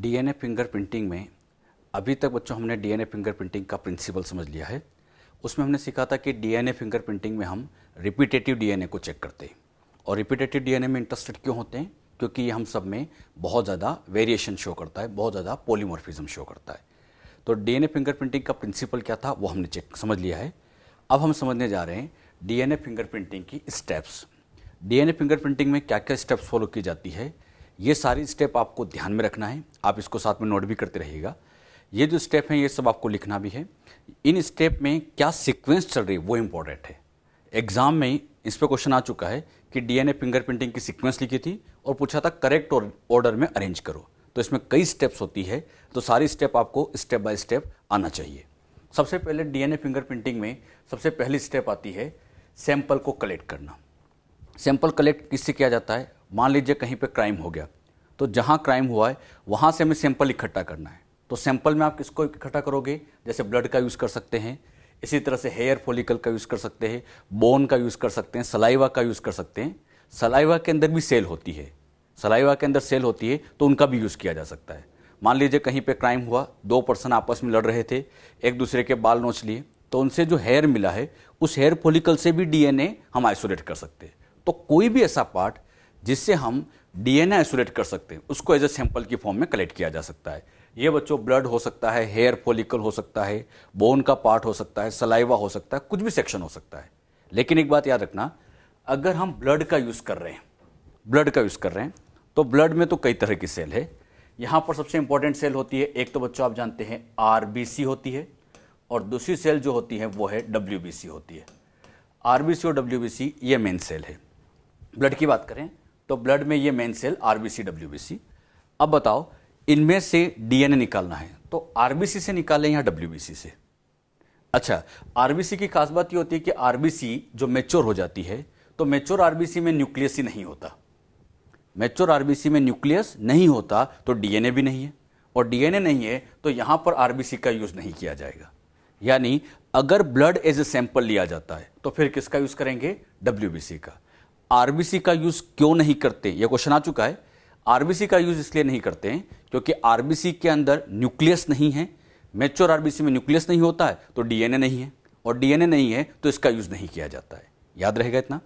DNA fingerprinting में अभी तक बच्चों हमने डीएनए फिंगरप्रिंटिंग का प्रिंसिपल समझ लिया है। उसमें हमने सीखा था कि डीएनए फिंगरप्रिंटिंग में हम रिपीटेटिव डीएनए को चेक करते हैं। और रिपीटेटिव डीएनए में इंटरेस्टेड क्यों होते हैं? क्योंकि ये हम सब में बहुत ज़्यादा वेरिएशन शो करता है, बहुत ज़्यादा पॉलीमॉर्फिज्म शो करता है। तो डीएनए फिंगरप्रिंटिंग का प्रिंसिपल क्या था वो हमने समझ लिया है। अब हम समझने जा रहे हैं डीएनए फिंगरप्रिंटिंग की स्टेप्स। डीएनए फिंगरप्रिंटिंग में क्या क्या स्टेप्स फॉलो की जाती है, ये सारी स्टेप आपको ध्यान में रखना है। आप इसको साथ में नोट भी करते रहिएगा। ये जो स्टेप हैं ये सब आपको लिखना भी है। इन स्टेप में क्या सीक्वेंस चल रही है वो इंपॉर्टेंट है। एग्जाम में इस पर क्वेश्चन आ चुका है कि डीएनए फिंगरप्रिंटिंग की सीक्वेंस लिखी थी और पूछा था करेक्ट ऑर्डर में अरेंज करो। तो इसमें कई स्टेप्स होती है, तो सारी स्टेप आपको स्टेप बाय स्टेप आना चाहिए। सबसे पहले डीएनए फिंगरप्रिंटिंग में सबसे पहली स्टेप आती है सैंपल को कलेक्ट करना। सैंपल कलेक्ट किससे किया जाता है? मान लीजिए कहीं पे क्राइम हो गया, तो जहाँ क्राइम हुआ है वहाँ से हमें सैंपल इकट्ठा करना है। तो सैंपल में आप किसको इकट्ठा करोगे? जैसे ब्लड का यूज़ कर सकते हैं, इसी तरह से हेयर फॉलिकल का यूज़ कर सकते हैं, बोन का यूज़ कर सकते हैं, सलाइवा का यूज़ कर सकते हैं। सलाइवा के अंदर भी सेल होती है, सलाइवा के अंदर सेल होती है, तो उनका भी यूज़ किया जा सकता है। मान लीजिए कहीं पे क्राइम हुआ, दो पर्सन आपस में लड़ रहे थे, एक दूसरे के बाल नोच लिए, तो उनसे जो हेयर मिला है उस हेयर फॉलिकल से भी डीएनए हम आइसोलेट कर सकते हैं। तो कोई भी ऐसा पार्ट जिससे हम डीएनए आइसोलेट कर सकते हैं उसको एज ए सैंपल की फॉर्म में कलेक्ट किया जा सकता है। ये बच्चों ब्लड हो सकता है, हेयर फॉलिकल हो सकता है, बोन का पार्ट हो सकता है, सलाइवा हो सकता है, कुछ भी सेक्शन हो सकता है। लेकिन एक बात याद रखना, अगर हम ब्लड का यूज़ कर रहे हैं, तो ब्लड में तो कई तरह की सेल है। यहाँ पर सबसे इंपॉर्टेंट सेल होती है, एक तो बच्चों आप जानते हैं आरबीसी होती है, और दूसरी सेल जो होती है वो है डब्ल्यूबीसी होती है। आरबीसी और डब्ल्यूबीसी ये मेन सेल है। ब्लड की बात करें तो ब्लड में ये मेन सेल आरबीसी डब्ल्यूबीसी। अब बताओ इनमें से डीएनए निकालना है तो आरबीसी से निकालें या डब्ल्यूबीसी से? अच्छा, आरबीसी की खास बात ये होती है कि आरबीसी जो मैच्योर हो जाती है, तो मैच्योर आरबीसी में न्यूक्लियस ही नहीं होता। मैच्योर आरबीसी में न्यूक्लियस नहीं होता तो डीएनए भी नहीं है, और डीएनए नहीं है तो यहां पर आरबीसी का यूज नहीं किया जाएगा। यानी अगर ब्लड एज ए सैंपल लिया जाता है तो फिर किसका यूज करेंगे? डब्ल्यूबीसी का। आरबीसी का यूज क्यों नहीं करते, यह क्वेश्चन आ चुका है। आरबीसी का यूज इसलिए नहीं करते हैं क्योंकि आरबीसी के अंदर न्यूक्लियस नहीं है। मैच्योर आरबीसी में न्यूक्लियस नहीं होता है तो डीएनए नहीं है, और डीएनए नहीं है तो इसका यूज नहीं किया जाता है। याद रहेगा इतना?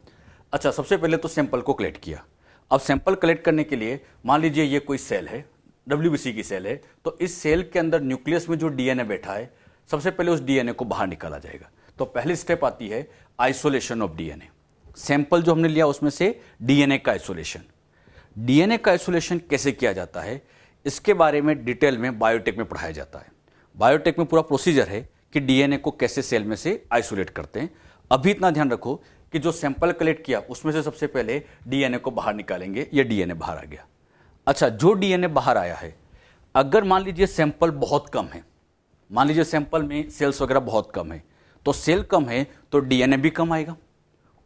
अच्छा, सबसे पहले तो सैंपल को कलेक्ट किया। अब सैंपल कलेक्ट करने के लिए मान लीजिए ये कोई सेल है, डब्ल्यूबीसी की सेल है, तो इस सेल के अंदर न्यूक्लियस में जो डीएनए बैठा है, सबसे पहले उस डीएनए को बाहर निकाला जाएगा। तो पहली स्टेप आती है आइसोलेशन ऑफ डीएनए। सैंपल जो हमने लिया उसमें से डीएनए का आइसोलेशन। डीएनए का आइसोलेशन कैसे किया जाता है इसके बारे में डिटेल में बायोटेक में पढ़ाया जाता है। बायोटेक में पूरा प्रोसीजर है कि डीएनए को कैसे सेल में से आइसोलेट करते हैं। अभी इतना ध्यान रखो कि जो सैंपल कलेक्ट किया उसमें से सबसे पहले डीएनए को बाहर निकालेंगे। ये डीएनए बाहर आ गया। अच्छा, जो डीएनए बाहर आया है, अगर मान लीजिए सैंपल बहुत कम है, मान लीजिए सैंपल में सेल्स वगैरह बहुत कम है, तो सेल कम है तो डीएनए भी कम आएगा,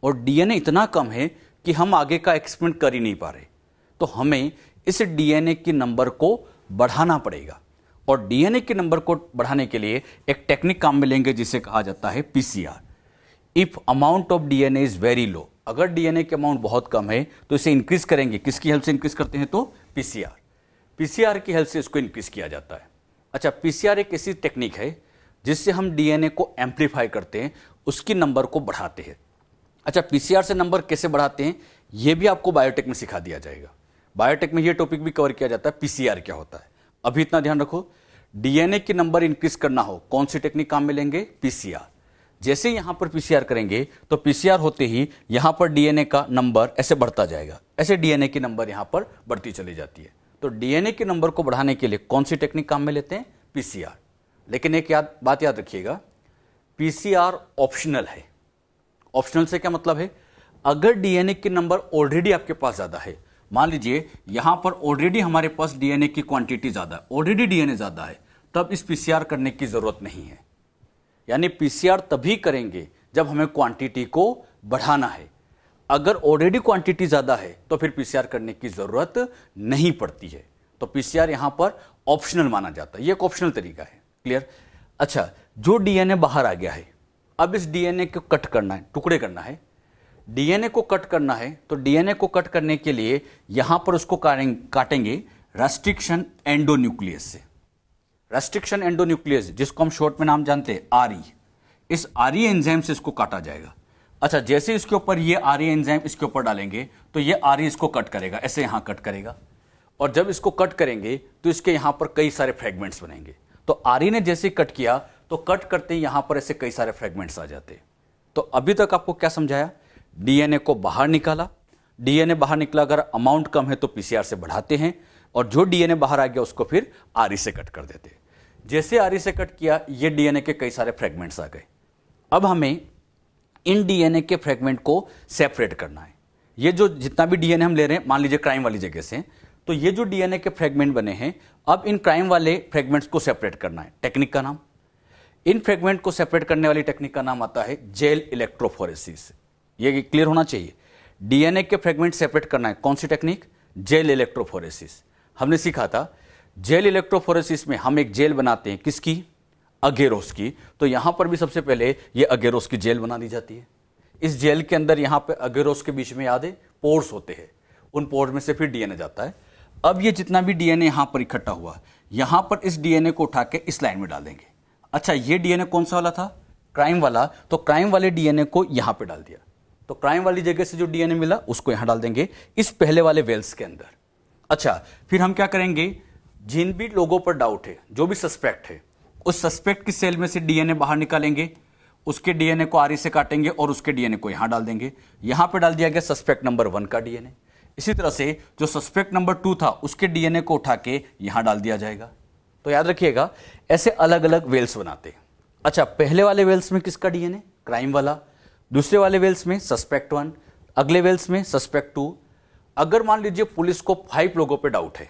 और डीएनए इतना कम है कि हम आगे का एक्सपेरिमेंट कर ही नहीं पा रहे। तो हमें इस डीएनए के नंबर को बढ़ाना पड़ेगा, और डीएनए के नंबर को बढ़ाने के लिए एक टेक्निक काम में लेंगे जिसे कहा जाता है PCR. If amount of DNA is very low, अगर डीएनए के अमाउंट बहुत कम है तो इसे इंक्रीज करेंगे। किसकी हेल्प से इंक्रीज करते हैं? तो पीसीआर। पीसीआर की हेल्प से इसको इंक्रीज किया जाता है। अच्छा, पीसीआर एक ऐसी टेक्निक है जिससे हम डीएनए को एम्पलीफाई करते हैं, उसकी नंबर को बढ़ाते हैं। अच्छा, पीसीआर से नंबर कैसे बढ़ाते हैं यह भी आपको बायोटेक में सिखा दिया जाएगा। बायोटेक में यह टॉपिक भी कवर किया जाता है, पीसीआर क्या होता है। अभी इतना ध्यान रखो, डीएनए की नंबर इंक्रीज करना हो कौन सी टेक्निक काम में लेंगे? पीसीआर। जैसे यहां पर पीसीआर करेंगे तो पीसीआर होते ही यहां पर डीएनए का नंबर ऐसे बढ़ता जाएगा, ऐसे डीएनए की नंबर यहां पर बढ़ती चली जाती है। तो डीएनए के नंबर को बढ़ाने के लिए कौन सी टेक्निक काम में लेते हैं? पीसीआर। लेकिन एक बात याद रखिएगा, पीसीआर ऑप्शनल है। ऑप्शनल से क्या मतलब है? अगर डीएनए के नंबर ऑलरेडी आपके पास ज्यादा है, मान लीजिए यहां पर ऑलरेडी हमारे पास डीएनए की क्वांटिटी ज्यादा है, ऑलरेडी डीएनए ज्यादा है, तब इस पीसीआर करने की जरूरत नहीं है। यानी पीसीआर तभी करेंगे जब हमें क्वांटिटी को बढ़ाना है। अगर ऑलरेडी क्वांटिटी ज्यादा है तो फिर पीसीआर करने की जरूरत नहीं पड़ती है। तो पीसीआर यहां पर ऑप्शनल माना जाता है, ये एक ऑप्शनल तरीका है। क्लियर? अच्छा, जो डीएनए बाहर आ गया है, अब इस डीएनए को कट करना है, टुकड़े करना है। डीएनए को कट करना है तो डीएनए को कट करने के लिए यहां पर उसको काटेंगे रेस्ट्रिक्शन एंडोन्यूक्लियस से। रेस्ट्रिक्शन एंडोन्यूक्लियस, जिसको हम शॉर्ट में नाम जानते हैं आरई, इस आरई एंजाइम से इसको काटा जाएगा। अच्छा, जैसे इसके ऊपर ये आरई एंजाइम इसके ऊपर डालेंगे तो ये आरई इसको कट करेगा, ऐसे यहां कट करेगा, और जब इसको कट करेंगे तो इसके यहां पर कई सारे फ्रेगमेंट्स बनेंगे। तो आरई ने जैसे कट किया तो कट करते ही यहां पर ऐसे कई सारे फ्रेगमेंट्स आ जाते। तो अभी तक आपको क्या समझाया, डीएनए को बाहर निकाला, डीएनए बाहर निकला, अगर अमाउंट कम है तो पीसीआर से बढ़ाते हैं, और जो डीएनए बाहर आ गया उसको फिर आरई से कट कर देते। जैसे आरई से कट किया, ये डीएनए के कई सारे फ्रेगमेंट्स आ गए। अब हमें इन डीएनए के फ्रेगमेंट को सेपरेट करना है। ये जो जितना भी डीएनए हम ले रहे हैं, मान लीजिए क्राइम वाली जगह से, तो ये जो डीएनए के फ्रेगमेंट बने हैं, अब इन क्राइम वाले फ्रेगमेंट्स को सेपरेट करना है। टेक्निक का नाम, इन फ्रेगमेंट को सेपरेट करने वाली टेक्निक का नाम आता है जेल इलेक्ट्रोफोरेसिस। ये क्लियर होना चाहिए। डीएनए के फ्रेगमेंट सेपरेट करना है, कौन सी टेक्निक, जेल इलेक्ट्रोफोरेसिस। हमने सीखा था जेल इलेक्ट्रोफोरेसिस में हम एक जेल बनाते हैं, किसकी, अगेरोस की। तो यहां पर भी सबसे पहले ये अगेरोस की जेल बना दी जाती है। इस जेल के अंदर यहां पे अगेरोस के बीच में याद है पोर्स होते हैं, उन पोर्स में से फिर डीएनए जाता है। अब ये जितना भी डीएनए यहां पर इकट्ठा हुआ, यहां पर इस डीएनए को उठा के इस लाइन में डाल देंगे। अच्छा, ये डीएनए कौन सा वाला था, क्राइम वाला, तो क्राइम वाले डीएनए को यहां पे डाल दिया। तो क्राइम वाली जगह से जो डीएनए मिला उसको यहां डाल देंगे इस पहले वाले वेल्स के अंदर। अच्छा, फिर हम क्या करेंगे, जिन भी लोगों पर डाउट है, जो भी सस्पेक्ट है, उस सस्पेक्ट की सेल में से डीएनए बाहर निकालेंगे, उसके डीएनए को आरई से काटेंगे और उसके डीएनए को यहां डाल देंगे। यहां पे डाल दिया गया सस्पेक्ट नंबर 1 का डीएनए। इसी तरह से जो सस्पेक्ट नंबर 2 था उसके डीएनए को उठा के यहां डाल दिया जाएगा। तो याद रखिएगा, ऐसे अलग अलग वेल्स बनाते हैं। अच्छा, पहले वाले वेल्स में किसका डीएनए, क्राइम वाला, दूसरे वाले वेल्स में सस्पेक्ट 1, अगले वेल्स में सस्पेक्ट 2। अगर मान लीजिए पुलिस को 5 लोगों पर डाउट है,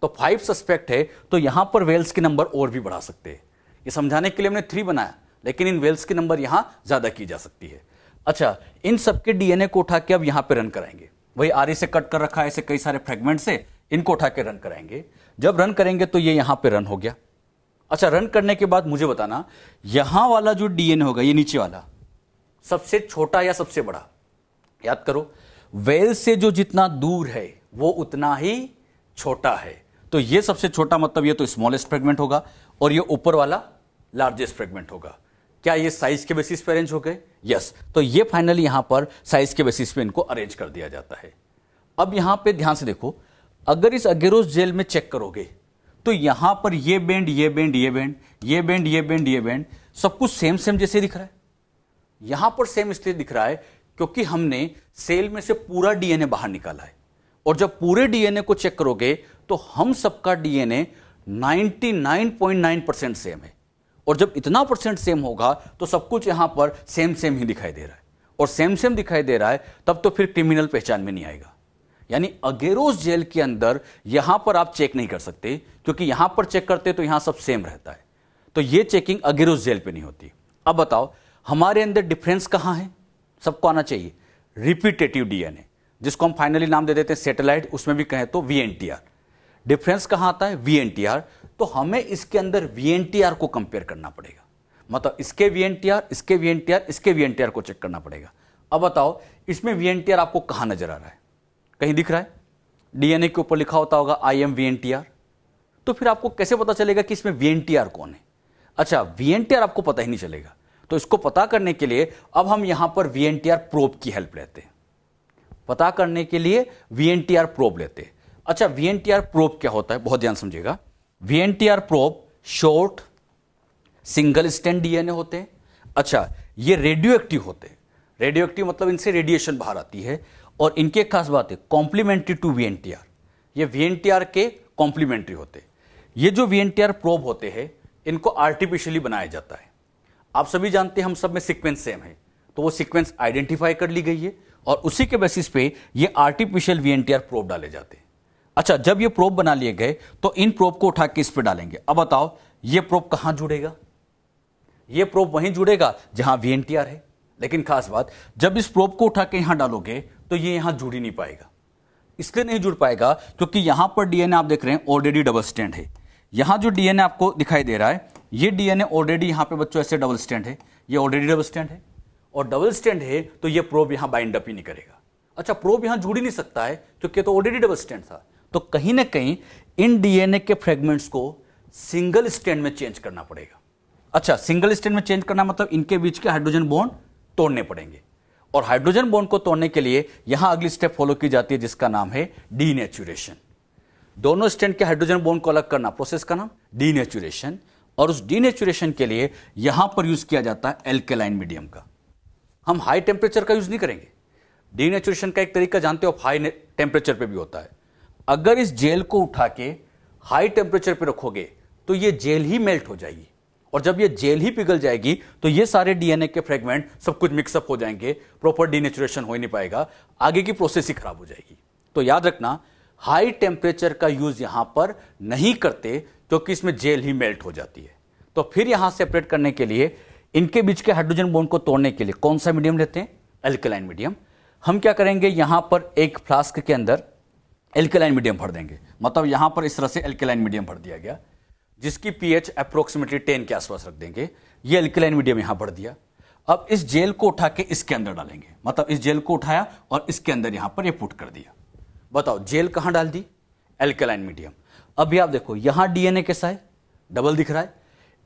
तो 5 सस्पेक्ट है, तो यहां पर वेल्स के नंबर और भी बढ़ा सकते हैं। ये समझाने के लिए हमने 3 बनाया, लेकिन इन वेल्स के नंबर यहां ज्यादा की जा सकती है। अच्छा, इन सबके डीएनए को उठा के अब यहां पे रन कराएंगे। वही आरई से कट कर रखा है ऐसे कई सारे फ्रेगमेंट से, इनको उठा के रन कराएंगे। जब रन करेंगे तो ये यहां पे रन हो गया। अच्छा, रन करने के बाद मुझे बताना, यहां वाला जो डीएनए होगा, ये नीचे वाला, सबसे छोटा या सबसे बड़ा, याद करो, वेल से जो जितना दूर है वो उतना ही छोटा है। तो ये सबसे छोटा मतलब ये तो स्मॉलेस्ट फ्रेगमेंट होगा, और ये ऊपर वाला लार्जेस्ट फ्रेगमेंट होगा। क्या ये साइज के बेसिस पे अरेंज हो गए? यस। तो ये फाइनली यहां पर साइज के बेसिस पे इनको अरेंज कर दिया जाता है। अब यहां पे ध्यान से देखो, अगर इस अगेरोस जेल में चेक करोगे तो यहां पर ये बेंड, ये बेंड, ये बेंड, ये बेंड, ये बेंड, ये बेंड, सब कुछ सेम सेम जैसे दिख रहा है। यहां पर सेम इसलिए दिख रहा है क्योंकि हमने सेल में से पूरा डीएनए बाहर निकाला है, और जब पूरे डीएनए को चेक करोगे तो हम सबका डीएनए 99.9% सेम है। और जब इतना परसेंट सेम होगा तो सब कुछ यहां पर सेम सेम ही दिखाई दे रहा है, और सेम सेम दिखाई दे रहा है तब तो फिर क्रिमिनल पहचान में नहीं आएगा। यानी अगेरोस जेल के अंदर यहां पर आप चेक नहीं कर सकते, क्योंकि यहां पर चेक करते तो यहां सब सेम रहता है। तो ये चेकिंग अगेरोस जेल पे नहीं होती। अब बताओ, हमारे अंदर डिफरेंस कहां है, सबको आना चाहिए, रिपीटेटिव डीएनए, जिसको हम फाइनली नाम दे देते हैं सैटेलाइट, उसमें भी कहें तो वीएनटीआर। डिफरेंस कहां आता है, वीएनटीआर। तो हमें इसके अंदर वीएनटीआर को कंपेयर करना पड़ेगा, मतलब इसके वीएनटीआर, इसके वीएनटीआर, इसके वीएनटीआर को चेक करना पड़ेगा। अब बताओ, इसमें वीएनटीआर आपको कहां नजर आ रहा है, कहीं दिख रहा है? डीएनए के ऊपर लिखा होता होगा आई एम वीएनटीआर। तो फिर आपको कैसे पता चलेगा कि इसमें वीएनटीआर कौन है? अच्छा, वीएनटीआर आपको पता ही नहीं चलेगा। तो इसको पता करने के लिए अब हम यहां पर वीएनटीआर प्रोब की हेल्प लेते हैं। पता करने के लिए वीएनटीआर प्रोब लेते हैं। अच्छा, वीएनटीआर प्रोब क्या होता है, बहुत ध्यान समझिएगा। VNTR probe short single stand DNA होते हैं। अच्छा, ये रेडियो एक्टिव होते हैं। रेडियो एक्टिव मतलब इनसे रेडिएशन बाहर आती है, और इनके खास बात है कॉम्प्लीमेंट्री टू वीएनटीआर। ये वीएनटीआर के कॉम्प्लीमेंट्री होते हैं। ये जो वीएनटीआर प्रोब होते हैं, इनको आर्टिफिशियली बनाया जाता है। आप सभी जानते हैं हम सब में सीक्वेंस सेम है, तो वो सीक्वेंस आइडेंटिफाई कर ली गई है, और उसी के बेसिस पे ये आर्टिफिशियल वीएनटीआर प्रोब डाले जाते हैं। अच्छा, जब ये प्रोब बना लिए गए तो इन प्रोब को उठा के इस पे डालेंगे। अब बताओ, ये प्रोब कहां जुड़ेगा? ये प्रोब वहीं जुड़ेगा जहां वीएनटीआर है। लेकिन खास बात, जब इस प्रोब को उठा के यहां डालोगे तो ये यहां जुड़ ही नहीं पाएगा। इसलिए नहीं जुड़ पाएगा क्योंकि यहां पर डीएनए आप देख रहे हैं ऑलरेडी डबल स्टैंड है। यहां जो डीएनए आपको दिखाई दे रहा है, ये डीएनए ऑलरेडी यहां पे बच्चों ऐसे डबल स्टैंड है, ये ऑलरेडी डबल स्टैंड है, और डबल स्टैंड है तो ये प्रोब यहां बाइंड अप ही नहीं करेगा। अच्छा, प्रोब यहां जुड़ ही नहीं सकता है क्योंकि तो ऑलरेडी डबल स्टैंड था, तो कहीं ना कहीं इन डीएनए के फ्रेगमेंट्स को सिंगल स्ट्रैंड में चेंज करना पड़ेगा। अच्छा, सिंगल स्ट्रैंड में चेंज करना मतलब इनके बीच के हाइड्रोजन बॉन्ड तोड़ने पड़ेंगे, और हाइड्रोजन बॉन्ड को तोड़ने के लिए यहां अगली स्टेप फॉलो की जाती है जिसका नाम है डीनेचुरेशन। दोनों स्ट्रैंड के हाइड्रोजन बॉन्ड को अलग करना, प्रोसेस का नाम डीनेचुरेशन। और उस डीनेचुरेशन के लिए यहां पर यूज किया जाता है एल्केलाइन मीडियम का। हम हाई टेम्परेचर का यूज नहीं करेंगे। डीनेचुरेशन का एक तरीका जानते हो, हाई टेम्परेचर पे भी होता है। अगर इस जेल को उठा के हाई टेम्परेचर पे रखोगे तो ये जेल ही मेल्ट हो जाएगी, और जब ये जेल ही पिघल जाएगी तो ये सारे डीएनए के फ्रेगमेंट सब कुछ मिक्सअप हो जाएंगे, प्रॉपर डीनेचुरेशन हो ही नहीं पाएगा, आगे की प्रोसेस ही खराब हो जाएगी। तो याद रखना, हाई टेम्परेचर का यूज यहां पर नहीं करते क्योंकि इसमें जेल ही मेल्ट हो जाती है। तो फिर यहां सेपरेट करने के लिए, इनके बीच के हाइड्रोजन बॉन्ड को तोड़ने के लिए कौन सा मीडियम लेते हैं? Alkaline medium. हम क्या करेंगे, यहां पर एक फ्लास्क के अंदर एल्केलाइन मीडियम भर देंगे। मतलब यहां पर इस तरह से एल्केलाइन मीडियम भर दिया गया, जिसकी पीएच अप्रोक्सीमेटली 10 के आसपास रख देंगे। ये एल्केलाइन मीडियम यहां भर दिया। अब इस जेल को उठा के इसके अंदर डालेंगे। मतलब इस जेल को उठाया और इसके अंदर यहां पर ये पुट कर दिया। बताओ जेल कहां डाल दी? Alkaline medium. अभी आप देखो यहां डीएनए कैसा है? डबल दिख रहा है।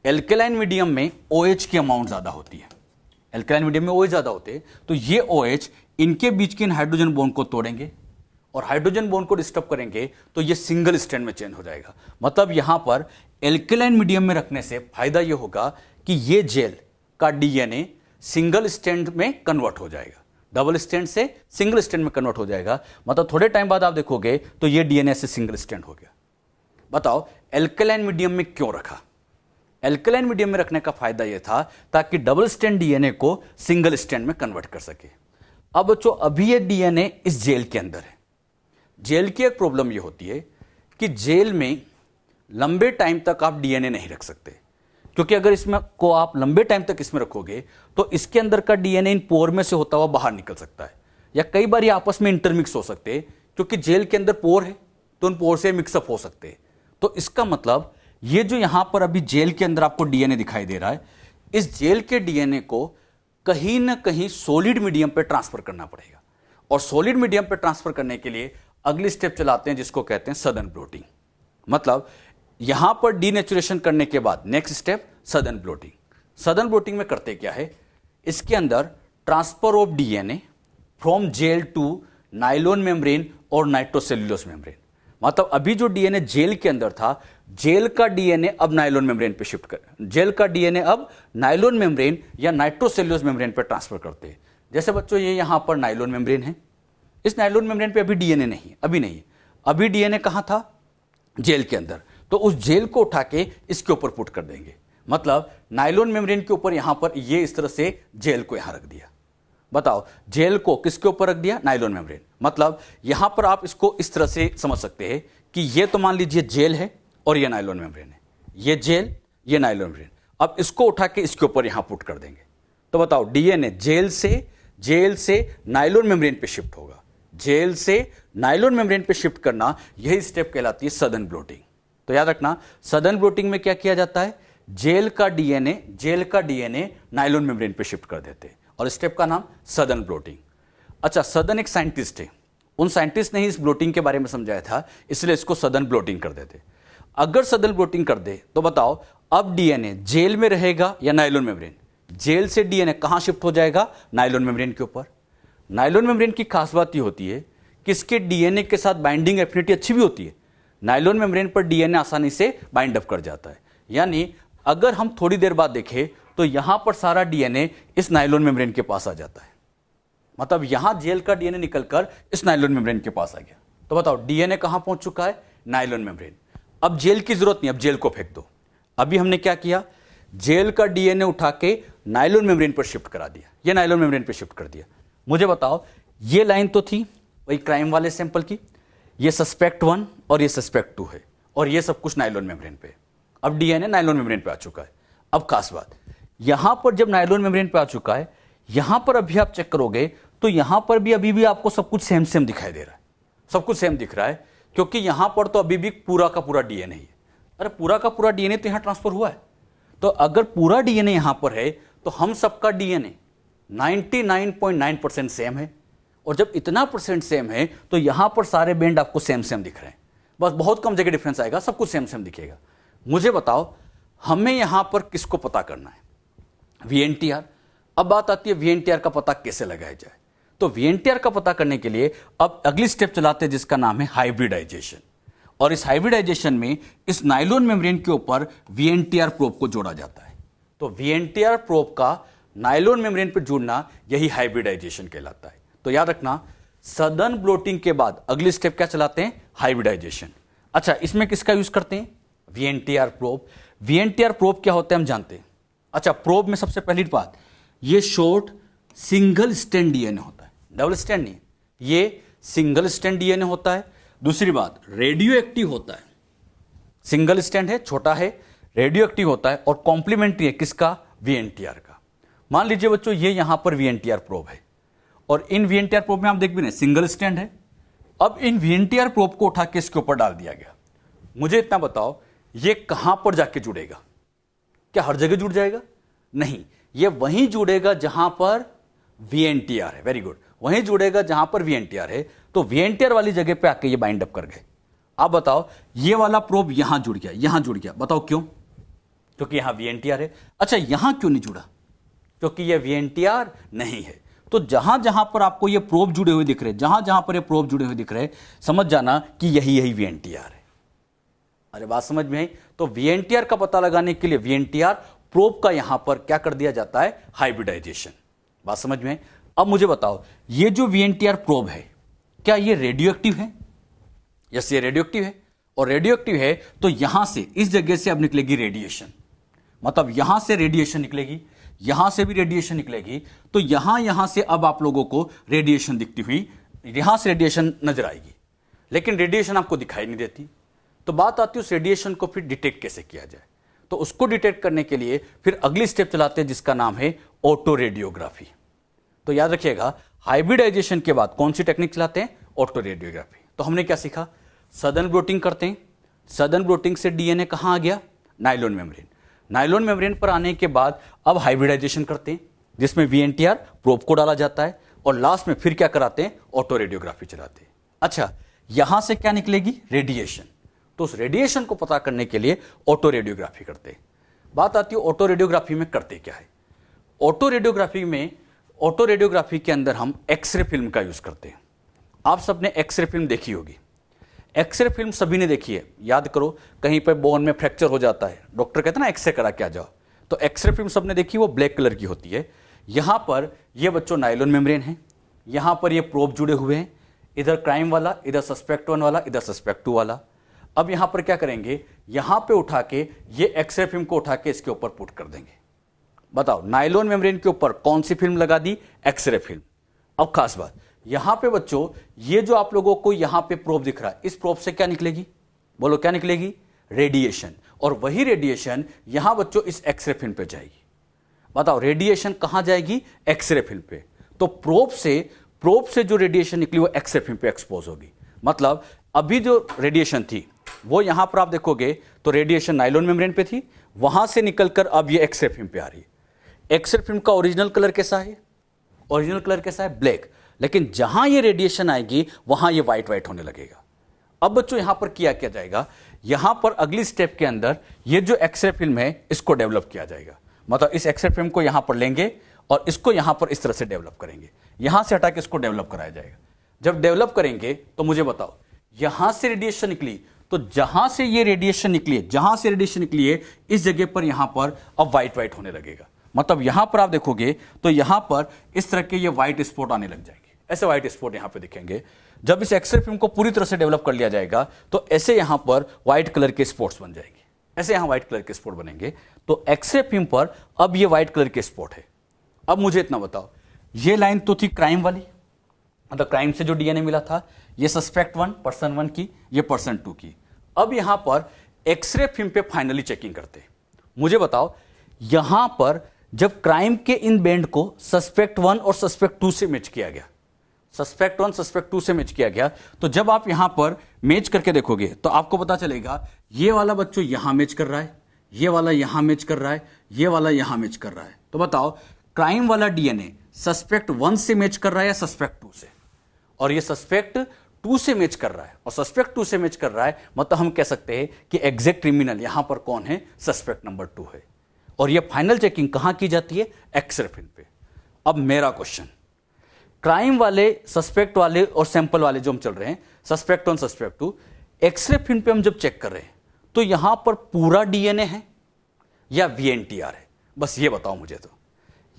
एल्केलाइन मीडियम में OH की अमाउंट ज्यादा होती है। एल्केलाइन मीडियम में OH ज्यादा होते हैं, तो ये OH इनके बीच के इन हाइड्रोजन बॉन्ड को तोड़ेंगे और हाइड्रोजन बॉन्ड को डिस्टर्ब करेंगे, तो ये सिंगल स्ट्रैंड में चेंज हो जाएगा। मतलब यहां पर एल्केलाइन मीडियम में रखने से फायदा यह होगा कि ये जेल का डीएनए सिंगल स्ट्रैंड में कन्वर्ट हो जाएगा, डबल स्ट्रैंड से सिंगल स्ट्रैंड में कन्वर्ट हो जाएगा। मतलब थोड़े टाइम बाद आप देखोगे तो ये डीएनए से सिंगल स्ट्रैंड हो गया। बताओ एल्केलाइन मीडियम में क्यों रखा? एल्केलाइन मीडियम में रखने का फायदा यह था ताकि डबल स्ट्रैंड डीएनए को सिंगल स्ट्रैंड में कन्वर्ट कर सके। अब बच्चों, अभी ये डीएनए इस जेल के अंदर है। जेल की एक प्रॉब्लम यह होती है कि जेल में लंबे टाइम तक आप डीएनए नहीं रख सकते, क्योंकि अगर इसमें को आप लंबे टाइम तक इसमें रखोगे तो इसके अंदर का डीएनए इन पोर में से होता हुआ बाहर निकल सकता है, या कई बार ये आपस में इंटरमिक्स हो सकते हैं, क्योंकि जेल के अंदर पोर है तो उन पोर से मिक्सअप हो सकते हैं। तो इसका मतलब ये जो यहां पर अभी जेल के अंदर आपको डीएनए दिखाई दे रहा है, इस जेल के डीएनए को कहीं ना कहीं सॉलिड मीडियम पे ट्रांसफर करना पड़ेगा। और सॉलिड मीडियम पे ट्रांसफर करने के लिए अगली स्टेप चलाते हैं जिसको कहते हैं सदन ब्लोटिंग। मतलब यहां पर डीनेचुरेशन करने के बाद next step southern blotting. Southern blotting में करते क्या है, इसके अंदर transfer of DNA from gel to nylon membrane और नाइट्रोसेल्युलोज मेम्ब्रेन। मतलब अभी जो डीएनए जेल के अंदर था, जेल का डीएनए अब नाइलॉन मेम्ब्रेन पे शिफ्ट कर, जेल का डीएनए अब नाइलॉन मेम्ब्रेन या नाइट्रोसेल्युलोज मेम्ब्रेन पे ट्रांसफर करते हैं। जैसे बच्चों ये यहां पर नाइलॉन मेम्ब्रेन है, इस नाइलॉन मेम्ब्रेन पे अभी डीएनए नहीं है, अभी नहीं है। अभी डीएनए कहां था? जेल के अंदर। तो उस जेल को उठा के इसके ऊपर पुट कर देंगे। मतलब नाइलॉन मेम्ब्रेन के ऊपर यहां पर ये इस तरह से जेल को यहां रख दिया। बताओ जेल को किसके ऊपर रख दिया? Nylon membrane. मतलब यहां पर आप इसको इस तरह से समझ सकते हैं कि ये तो मान लीजिए जेल है और ये नाइलॉन मेम्ब्रेन है, ये जेल, ये नाइलॉन मेम्ब्रेन। अब इसको उठा के इसके ऊपर यहां पुट कर देंगे। तो बताओ डीएनए जेल से नाइलॉन मेम्ब्रेन पे शिफ्ट होगा। जेल से नाइलॉन मेम्ब्रेन पे शिफ्ट करना, यही स्टेप कहलाती है सदन ब्लोटिंग। तो याद रखना, सदन ब्लोटिंग में क्या किया जाता है? जेल का डीएनए नाइलॉन मेम्ब्रेन पे शिफ्ट कर देते हैं, और स्टेप का नाम सदन ब्लोटिंग। अच्छा, सदन एक साइंटिस्ट है, उन साइंटिस्ट ने ही इस ब्लोटिंग के बारे में समझाया था, इसलिए इसको सदन ब्लोटिंग कर देते। अगर सदन ब्लोटिंग कर दे तो बताओ अब डीएनए जेल में रहेगा या नाइलॉन मेम्ब्रेन? जेल से डीएनए कहां शिफ्ट हो जाएगा? नाइलॉन मेम्ब्रेन के ऊपर। नाइलॉन मेम्ब्रेन की खास बात यह होती है कि इसके डीएनए के साथ बाइंडिंग एफिनिटी अच्छी भी होती है। नाइलॉन मेम्ब्रेन पर डीएनए आसानी से बाइंड अप कर जाता है। यानी अगर हम थोड़ी देर बाद देखें तो यहां पर सारा डीएनए इस नाइलॉन मेम्ब्रेन के पास आ जाता है। मतलब यहां जेल का डीएनए निकलकर इस नाइलॉन मेम्ब्रेन के पास आ गया। तो बताओ डीएनए कहां पहुंच चुका है? Nylon membrane. अब जेल की जरूरत नहीं, अब जेल को फेंक दो। अभी हमने क्या किया? जेल का डीएनए उठा के नाइलॉन मेम्ब्रेन पर शिफ्ट करा दिया, ये नाइलॉन मेम्ब्रेन पर शिफ्ट कर दिया। मुझे बताओ, ये लाइन तो थी वही क्राइम वाले सैंपल की, ये सस्पेक्ट 1 और ये सस्पेक्ट 2 है, और ये सब कुछ नाइलॉन मेम्ब्रेन पे। अब डीएनए नाइलॉन मेम्ब्रेन पे आ चुका है। अब खास बात, यहां पर जब नाइलॉन मेम्ब्रेन पे आ चुका है, यहां पर अभी आप चेक करोगे तो यहां पर भी अभी भी आपको सब कुछ सेम सेम दिखाई दे रहा है, सब कुछ सेम दिख रहा है, क्योंकि यहां पर तो अभी भी पूरा का पूरा डीएनए है। अरे पूरा का पूरा डीएनए तो यहां ट्रांसफर हुआ है। तो अगर पूरा डीएनए यहां पर है तो हम सबका डीएनए 99.9% सेम है, और जब इतना परसेंट सेम है तो यहां पर सारे बैंड आपको सेम सेम दिख रहे हैं। बस बहुत कम जगह डिफरेंस आएगा, सब कुछ सेम सेम दिखेगा। मुझे बताओ हमें यहां पर किसको पता करना है? VNTR। अब बात आती है VNTR का पता कैसे लगाया जाए। तो VNTR का पता करने के लिए अब अगली स्टेप चलाते हैं जिसका नाम है हाइब्रिडाइजेशन। और इस हाइब्रिडाइजेशन में इस नाइलोन मेम्ब्रेन के ऊपर VNTR प्रोब को जोड़ा जाता है। तो VNTR प्रोब का नाइलोन मेम्ब्रेन पर जुड़ना यही हाइब्रिडाइजेशन कहलाता है। तो याद रखना, सदर्न ब्लोटिंग के बाद अगली स्टेप क्या चलाते हैं? हाइब्रिडाइजेशन। अच्छा, इसमें किसका यूज करते हैं? VNTR probe. VNTR प्रोब क्या होता है हम जानते हैं। अच्छा, प्रोब में सबसे पहली बात, ये शॉर्ट सिंगल स्टैंड DNA होता है, डबल स्टैंड नहीं, ये सिंगल स्टैंड DNA होता है। दूसरी बात, रेडियो एक्टिव होता है। सिंगल स्टैंड है, छोटा है, रेडियो एक्टिव होता है और कॉम्प्लीमेंट्री है किसका? VNTR का। मान लीजिए बच्चों ये यहां पर VNTR प्रोब है और इन VNTR प्रोब में आप देख भी नहीं, सिंगल स्टैंड है। अब इन VNTR प्रोब को उठा के इसके ऊपर डाल दिया गया। मुझे इतना बताओ ये कहां पर जाके जुड़ेगा? क्या हर जगह जुड़ जाएगा? नहीं, ये वहीं जुड़ेगा जहां पर VNTR है। वेरी गुड, वहीं जुड़ेगा जहां पर VNTR है। तो VNTR वाली जगह पे आके ये बाइंड अप कर गए। अब बताओ ये वाला प्रोब यहां जुड़ गया, यहां जुड़ गया, बताओ क्यों? क्योंकि यहां VNTR है। अच्छा, यहां क्यों नहीं जुड़ा? क्योंकि ये VNTR नहीं है। तो जहां जहां पर आपको ये प्रोब जुड़े हुए दिख रहे, जहां जहां पर ये प्रोब जुड़े हुए दिख रहे, समझ जाना कि यही VNTR है। अरे बात समझ में आई? तो VNTR का पता लगाने के लिए VNTR प्रोब का यहां पर क्या कर दिया जाता है? हाइब्रिडाइजेशन। बात समझ में आई? अब मुझे बताओ ये जो VNTR प्रोब है क्या ये रेडियो एक्टिव है? यस, ये रेडियो एक्टिव है। और रेडियो एक्टिव है तो यहां से, इस जगह से अब निकलेगी रेडिएशन। मतलब यहां से रेडिएशन निकलेगी, यहां से भी रेडिएशन निकलेगी। तो यहां से अब आप लोगों को रेडिएशन दिखती हुई, यहां से रेडिएशन नजर आएगी, लेकिन रेडिएशन आपको दिखाई नहीं देती। तो बात आती है उस रेडिएशन को फिर डिटेक्ट कैसे किया जाए। तो उसको डिटेक्ट करने के लिए फिर अगली स्टेप चलाते हैं जिसका नाम है ऑटो रेडियोग्राफी। तो याद रखिएगा, हाइब्रिडाइजेशन के बाद कौन सी टेक्निक चलाते हैं? Auto radiography. तो हमने क्या सीखा? सदर्न ब्लोटिंग करते हैं। सदर्न ब्लोटिंग से DNA कहां आ गया? Nylon membrane. नाइलोन मेम्ब्रेन पर आने के बाद अब हाइब्रिडाइजेशन करते हैं जिसमें VNTR प्रोब को डाला जाता है और लास्ट में फिर क्या कराते हैं? ऑटो रेडियोग्राफी चलाते हैं। अच्छा, यहां से क्या निकलेगी? रेडिएशन। तो उस रेडिएशन को पता करने के लिए ऑटो रेडियोग्राफी करते हैं। बात आती है ऑटो रेडियोग्राफी में करते क्या है? ऑटो रेडियोग्राफी के अंदर हम एक्सरे फिल्म का यूज करते हैं। आप सबने एक्सरे फिल्म देखी होगी। एक्सरे फिल्म सभी ने देखी है। याद करो, कहीं पर बोन में फ्रैक्चर हो जाता है, डॉक्टर कहते हैं ना एक्सरे करा के आ जाओ। तो एक्सरे फिल्म सबने देखी, वो ब्लैक कलर की होती है। यहां पर ये बच्चों नाइलोन मेम्ब्रेन है, यहां पर ये प्रोब जुड़े हुए हैं, इधर क्राइम वाला, इधर सस्पेक्ट 1 वाला, इधर सस्पेक्ट 2 वाला। अब यहां पर क्या करेंगे? यहां पे उठा के ये एक्सरे फिल्म को उठा के इसके ऊपर पुट कर देंगे। बताओ, नाइलोन मेम्ब्रेन के ऊपर कौन सी फिल्म लगा दी? X ray film. अब खास बात, यहां पे बच्चों ये जो आप लोगों को यहां पे प्रोब दिख रहा है, इस प्रोब से क्या निकलेगी? बोलो क्या निकलेगी? रेडिएशन। और वही रेडिएशन यहां बच्चों इस एक्सरे फिल्म पे जाएगी। बताओ, रेडिएशन कहां जाएगी? एक्सरे फिल्म पे। तो प्रोब से जो रेडिएशन निकली वो एक्सरे फिल्म पे एक्सपोज होगी। मतलब अभी जो रेडिएशन थी वो यहां पर आप देखोगे तो रेडिएशन नाइलोन मेम्ब्रेन पे थी, वहां से निकलकर अब ये एक्सरे फिल्म पे आ रही है। एक्सरे फिल्म का ओरिजिनल कलर कैसा है? ओरिजिनल कलर कैसा है? ब्लैक। लेकिन जहां ये रेडिएशन आएगी वहां ये व्हाइट होने लगेगा। अब बच्चों यहां पर किया जाएगा, यहां पर अगली स्टेप के अंदर ये जो एक्सरे फिल्म है इसको डेवलप किया जाएगा। मतलब इस एक्सरे फिल्म को यहां पर लेंगे और इसको यहां पर इस तरह से डेवलप करेंगे, यहां से हटा के इसको डेवलप कराया जाएगा। जब डेवलप करेंगे तो मुझे बताओ, यहां से रेडिएशन निकली तो जहां से ये रेडिएशन निकली है, जहां से रेडिएशन निकली है इस जगह पर यहां पर अब व्हाइट होने लगेगा। मतलब यहां पर आप देखोगे तो यहां पर इस तरह के ये व्हाइट स्पॉट आने लग जाएंगे। ऐसे व्हाइट स्पॉट यहां पे दिखेंगे। जब इस एक्सरे फिल्म को पूरी तरह से डेवलप कर लिया जाएगा तो ऐसे यहां पर व्हाइट कलर के स्पॉट्स बन जाएंगे। ऐसे यहां व्हाइट कलर के स्पॉट बनेंगे। तो एक्सरे फिल्म पर अब ये व्हाइट कलर के स्पॉट है। अब मुझे इतना बताओ, ये लाइन तो थी क्राइम वाली, मतलब क्राइम से जो DNA मिला था, ये सस्पेक्ट 1 पर्सन 1 की, ये पर्सन 2 की। अब यहां पर एक्सरे फिल्म पे फाइनली चेकिंग करते। मुझे बताओ, यहां पर जब क्राइम के इन बैंड को सस्पेक्ट 1 और सस्पेक्ट 2 से मैच किया गया, सस्पेक्ट 1 सस्पेक्ट 2 से मैच किया गया, तो जब आप यहां पर मैच करके देखोगे तो आपको पता चलेगा ये वाला बच्चों यहां मैच कर रहा है, ये वाला यहां मैच कर रहा है, ये वाला यहां मैच कर रहा है। तो बताओ, क्राइम वाला DNA सस्पेक्ट 1 से मैच कर रहा है या सस्पेक्ट 2 से? और ये सस्पेक्ट 2 से मैच कर रहा है और सस्पेक्ट 2 से मैच कर रहा है, मतलब हम कह सकते हैं कि एग्जैक्ट क्रिमिनल यहां पर कौन है, सस्पेक्ट नंबर 2 है। और यह फाइनल चेकिंग कहां की जाती है, एक्सरे फिन पे। अब मेरा क्वेश्चन, क्राइम वाले, सस्पेक्ट वाले और सैंपल वाले जो हम चल रहे हैं, सस्पेक्ट 1 सस्पेक्ट 2, एक्सरे फिन पे हम जब चेक कर रहे हैं तो यहां पर पूरा डीएनए है या वीएनटीआर है, बस ये बताओ मुझे। तो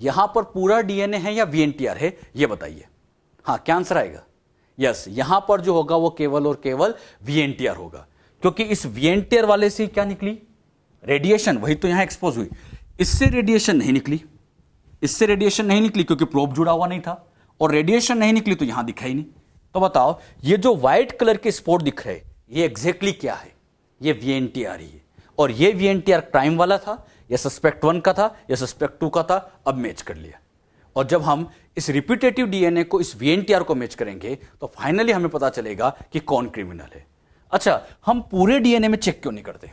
यहां पर पूरा डीएनए है या वीएनटीआर है, ये बताइए। हाँ, क्या आंसर आएगा, यस, यहां पर जो होगा वो केवल और केवल वीएनटीआर होगा, क्योंकि इस वीएनटीआर वाले से क्या निकली, रेडिएशन, वही तो यहां एक्सपोज हुई। इससे रेडिएशन नहीं निकली, इससे रेडिएशन नहीं निकली क्योंकि प्रोब जुड़ा हुआ नहीं था, और रेडिएशन नहीं निकली तो यहां दिखा ही नहीं। तो बताओ, ये जो व्हाइट कलर के स्पॉट दिख रहे, ये एग्जैक्टली क्या है, ये वीएनटीआर ही है। और ये वीएनटीआर क्राइम वाला था, या सस्पेक्ट 1 का था, या सस्पेक्ट 2 का था, अब मैच कर लिया। और जब हम इस रिपीटेटिव डीएनए को इस वीएनटीआर को मैच करेंगे तो फाइनली हमें पता चलेगा कि कौन क्रिमिनल है। अच्छा, हम पूरे डीएनए में चेक क्यों नहीं करते,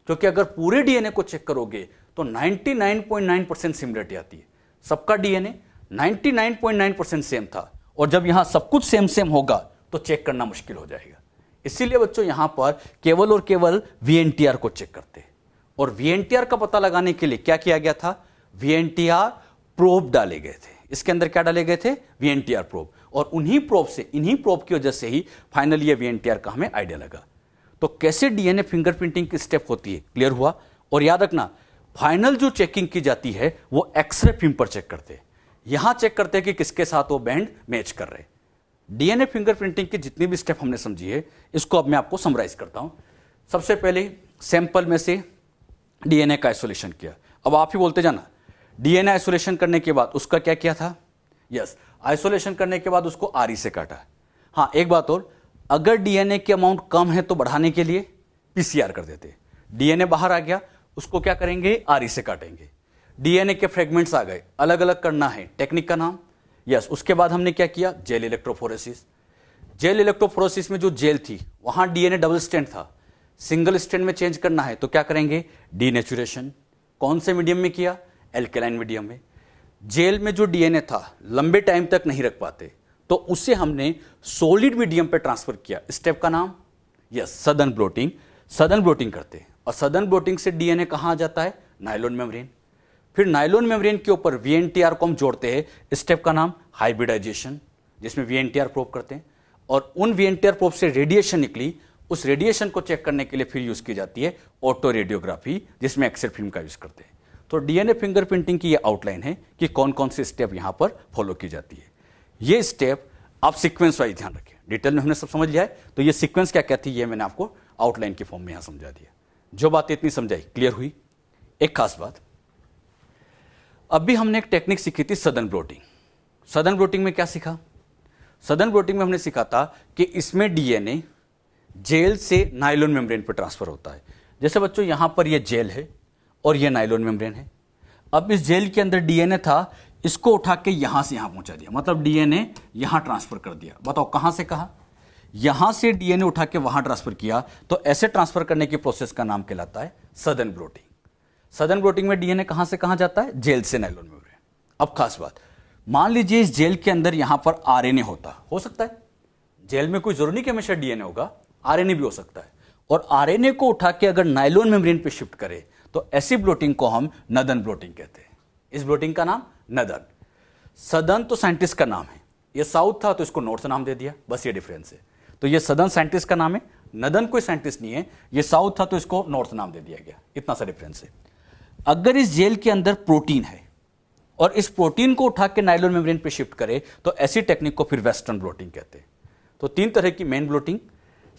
क्योंकि अगर पूरे डीएनए को चेक करोगे तो 99.9% सिमिलरिटी आती है। सबका डीएनए 99.9% सेम था, और जब यहां सब कुछ सेम सेम होगा तो चेक करना मुश्किल हो जाएगा। इसीलिए बच्चों यहां पर केवल और केवल वीएनटीआर को चेक करते हैं। और वीएनटीआर का पता लगाने के लिए क्या किया गया था, वीएनटीआर प्रोब डाले गए थे। इसके अंदर क्या डाले गए थे, वीएनटीआर प्रोब, और उन्हीं प्रोब से, इन्हीं प्रोब की वजह से ही फाइनली ये वीएनटीआर का हमें आइडिया लगा। तो कैसे डीएनए फिंगरप्रिंटिंग की स्टेप होती है, क्लियर हुआ। और याद रखना, फाइनल जो चेकिंग की जाती है वो एक्सरे फिल्म पर चेक करते हैं। यहां चेक करते हैं कि किसके साथ वो बैंड मैच कर रहे हैं। डीएनए फिंगरप्रिंटिंग की जितनी भी स्टेप हमने समझी है, इसको अब मैं आपको समराइज करता हूं। सबसे पहले सैंपल में से डीएनए का आइसोलेशन किया। अब आप ही बोलते जाना, डीएनए आइसोलेशन करने के बाद उसका क्या किया था, यस, आइसोलेशन करने के बाद उसको आरी से काटा। हाँ, एक बात और, अगर डीएनए की अमाउंट कम है तो बढ़ाने के लिए पीसीआर कर देते। डीएनए बाहर आ गया, उसको क्या करेंगे, आरी से काटेंगे। डीएनए के फ्रेगमेंट्स आ गए, अलग अलग करना है, टेक्निक का नाम, यस। उसके बाद हमने क्या किया, जेल इलेक्ट्रोफोरेसिस। जेल इलेक्ट्रोफोरेसिस में जो जेल थी वहां डीएनए डबल स्ट्रैंड था, सिंगल स्ट्रैंड में चेंज करना है तो क्या करेंगे, डीनेचुरेशन। कौन से मीडियम में किया, एल्केलाइन मीडियम में। जेल में जो डीएनए था लंबे टाइम तक नहीं रख पाते तो उसे हमने सॉलिड मीडियम पे ट्रांसफर किया। स्टेप का नाम, yes, southern blotting. Southern blotting करते, और सदर्न ब्लोटिंग से डीएनए कहां आ जाता है, नायलॉन मेम्ब्रेन। फिर नायलॉन मेम्ब्रेन के ऊपर वीएनटीआर को हम जोड़ते हैं। स्टेप का नाम हाइब्रिडाइजेशन, जिसमें वीएनटीआर प्रोब करते हैं, और उन वीएनटीआर प्रोब से रेडिएशन निकली, उस रेडिएशन को चेक करने के लिए फिर यूज की जाती है ऑटो रेडियोग्राफी, जिसमें एक्सरे फिल्म का यूज करते हैं। तो डीएनए फिंगरप्रिंटिंग की ये आउटलाइन है कि कौन कौन से स्टेप यहां पर फॉलो की जाती है। ये स्टेप आप सीक्वेंस वाइज ध्यान रखें, डिटेल में हमने सब समझ लिया है। तो ये सीक्वेंस क्या कहती है, ये मैंने आपको आउटलाइन के फॉर्म में यहां समझा दिया। जो बात इतनी समझाई, क्लियर हुई। एक खास बात, अभी हमने एक टेक्निक सीखी थी, सदर्न ब्लोटिंग। सदर्न ब्लोटिंग में क्या सीखा, सदर्न ब्लोटिंग में हमने सीखा था कि इसमें डीएनए जेल से नायलॉन मेम्ब्रेन पर ट्रांसफर होता है। जैसे बच्चों यहां पर ये जेल है और ये नायलॉन मेम्ब्रेन है। अब इस जेल के अंदर डीएनए था, इसको उठा के यहां से यहां पहुंचा दिया, मतलब डीएनए यहां ट्रांसफर कर दिया। बताओ कहां से कहां, यहां से डीएनए उठा के वहां ट्रांसफर किया। तो ऐसे ट्रांसफर करने की प्रोसेस का नाम कहलाता है सदर्न ब्लोटिंग। सदर्न ब्लोटिंग में डीएनए कहां से कहां जाता है, जेल से नायलॉन मेम्ब्रेन। अब खास बात, मान लीजिए इस जेल के अंदर यहां पर आरएनए होता, हो सकता है, जेल में कोई जरूरी नहीं कि हमेशा डीएनए होगा, आरएनए भी हो सकता है। और आरएनए को उठा के अगर नायलॉन मेम्ब्रेन पे शिफ्ट करे तो ऐसी ब्लोटिंग को हम नदन ब्लोटिंग कहते हैं। इस ब्लोटिंग का नाम नदन। सदर्न तो साइंटिस्ट का नाम है, ये साउथ था तो इसको नॉर्थ नाम दे दिया, बस ये डिफरेंस है। तो ये सदर्न साइंटिस्ट का नाम है, नदन कोई साइंटिस्ट नहीं है, ये साउथ था तो इसको नॉर्थ नाम दे दिया गया, इतना सा डिफरेंस है। अगर इस जेल के अंदर प्रोटीन है और इस प्रोटीन को उठा के नायलॉन मेम्ब्रेन पे शिफ्ट करे तो ऐसी टेक्निक को फिर वेस्टर्न ब्लोटिंग कहते हैं। तो 3 तरह की main blotting,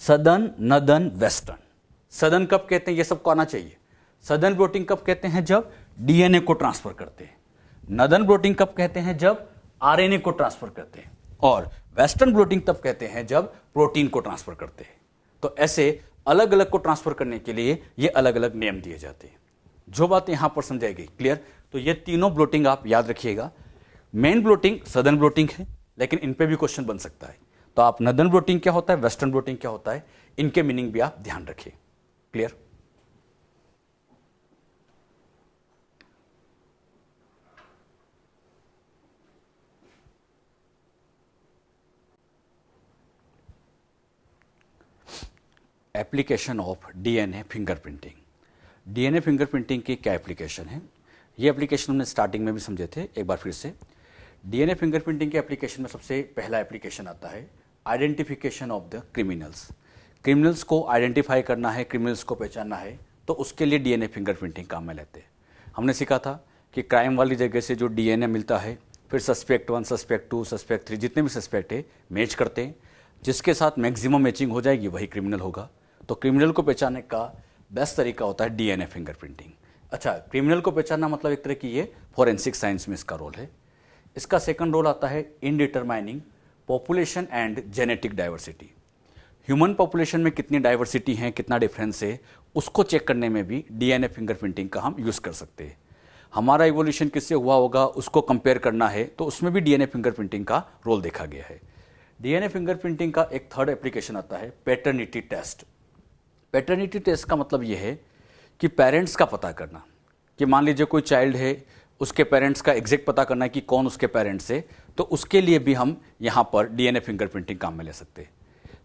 southern, northern, western. Southern कब कहते हैं, ये सबको आना चाहिए। सदर्न ब्लोटिंग कब कहते हैं, जब डीएनए को ट्रांसफर करते हैं। नदन ब्लोटिंग कब कहते हैं, जब आरएनए को ट्रांसफर करते हैं। और वेस्टर्न ब्लोटिंग तब कहते हैं जब प्रोटीन को ट्रांसफर करते हैं। तो ऐसे अलग अलग को ट्रांसफर करने के लिए ये अलग अलग नेम दिए जाते हैं। जो बातें यहां पर समझाई गई, क्लियर। तो ये तीनों ब्लोटिंग आप याद रखिएगा। मेन ब्लोटिंग सदर्न ब्लोटिंग है, लेकिन इन पे भी क्वेश्चन बन सकता है। तो आप नदन ब्लोटिंग क्या होता है, वेस्टर्न ब्लोटिंग क्या होता है, इनके मीनिंग भी आप ध्यान रखिए, clear. Application of DNA fingerprinting. DNA fingerprinting की क्या एप्लीकेशन है, ये एप्लीकेशन हमने स्टार्टिंग में भी समझे थे, एक बार फिर से। डीएनए फिंगरप्रिंटिंग के एप्लीकेशन में सबसे पहला एप्लीकेशन आता है identification of the criminals. Criminals को आइडेंटिफाई करना है, क्रिमिनल्स को पहचानना है, तो उसके लिए डीएनए फिंगरप्रिंटिंग काम में लेते हैं। हमने सीखा था कि क्राइम वाली जगह से जो डीएनए मिलता है, फिर सस्पेक्ट 1, सस्पेक्ट 2, सस्पेक्ट 3, जितने भी सस्पेक्ट है मैच करते हैं, जिसके साथ मैक्सिमम मैचिंग हो जाएगी वही क्रिमिनल होगा। तो क्रिमिनल को पहचानने का बेस्ट तरीका होता है डीएनए फिंगरप्रिंटिंग। अच्छा, क्रिमिनल को पहचानना मतलब एक तरह की ये फॉरेंसिक साइंस में इसका रोल है। इसका सेकंड रोल आता है in determining population and genetic diversity. Human population में कितनी डाइवर्सिटी है, कितना डिफरेंस है, उसको चेक करने में भी डीएनए फिंगरप्रिंटिंग का हम यूज़ कर सकते हैं। हमारा इवोल्यूशन किससे हुआ होगा उसको कंपेयर करना है, तो उसमें भी डीएनए फिंगरप्रिंटिंग का रोल देखा गया है। डीएनए फिंगरप्रिंटिंग का एक थर्ड एप्लीकेशन आता है पैटर्निटी टेस्ट। पैटर्निटी टेस्ट का मतलब यह है कि पेरेंट्स का पता करना, कि मान लीजिए कोई चाइल्ड है, उसके पेरेंट्स का एग्जैक्ट पता करना है कि कौन उसके पेरेंट्स है, तो उसके लिए भी हम यहाँ पर डीएनए फिंगरप्रिंटिंग काम में ले सकते हैं।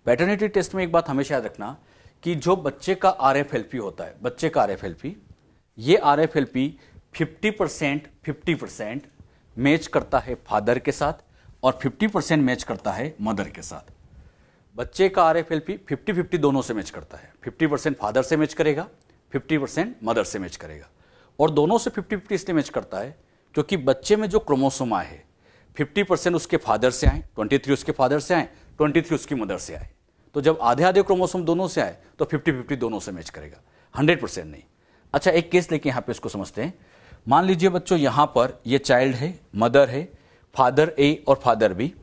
पैटर्निटी टेस्ट में एक बात हमेशा याद रखना कि जो बच्चे का आरएफएलपी होता है, बच्चे का आरएफएलपी, ये आरएफएलपी 50% मैच करता है फादर के साथ और 50% मैच करता है मदर के साथ। बच्चे का आरएफएलपी 50-50 दोनों से मैच करता है। 50% फादर से मैच करेगा, 50% मदर से मैच करेगा। और दोनों से 50-50 इसलिए मैच करता है क्योंकि बच्चे में जो क्रोमोसोम आए हैं 50% उसके फादर से आए, 23 उसके फादर से आए, 23 उसकी मदर से आए। तो जब आधे आधे क्रोमोसोम दोनों से आए तो 50-50 दोनों से मैच करेगा, 100% नहीं। अच्छा, एक केस लेके यहाँ पे इसको समझते हैं। मान लीजिए बच्चों, यहाँ पर ये चाइल्ड है, मदर है, फादर ए और फादर बी।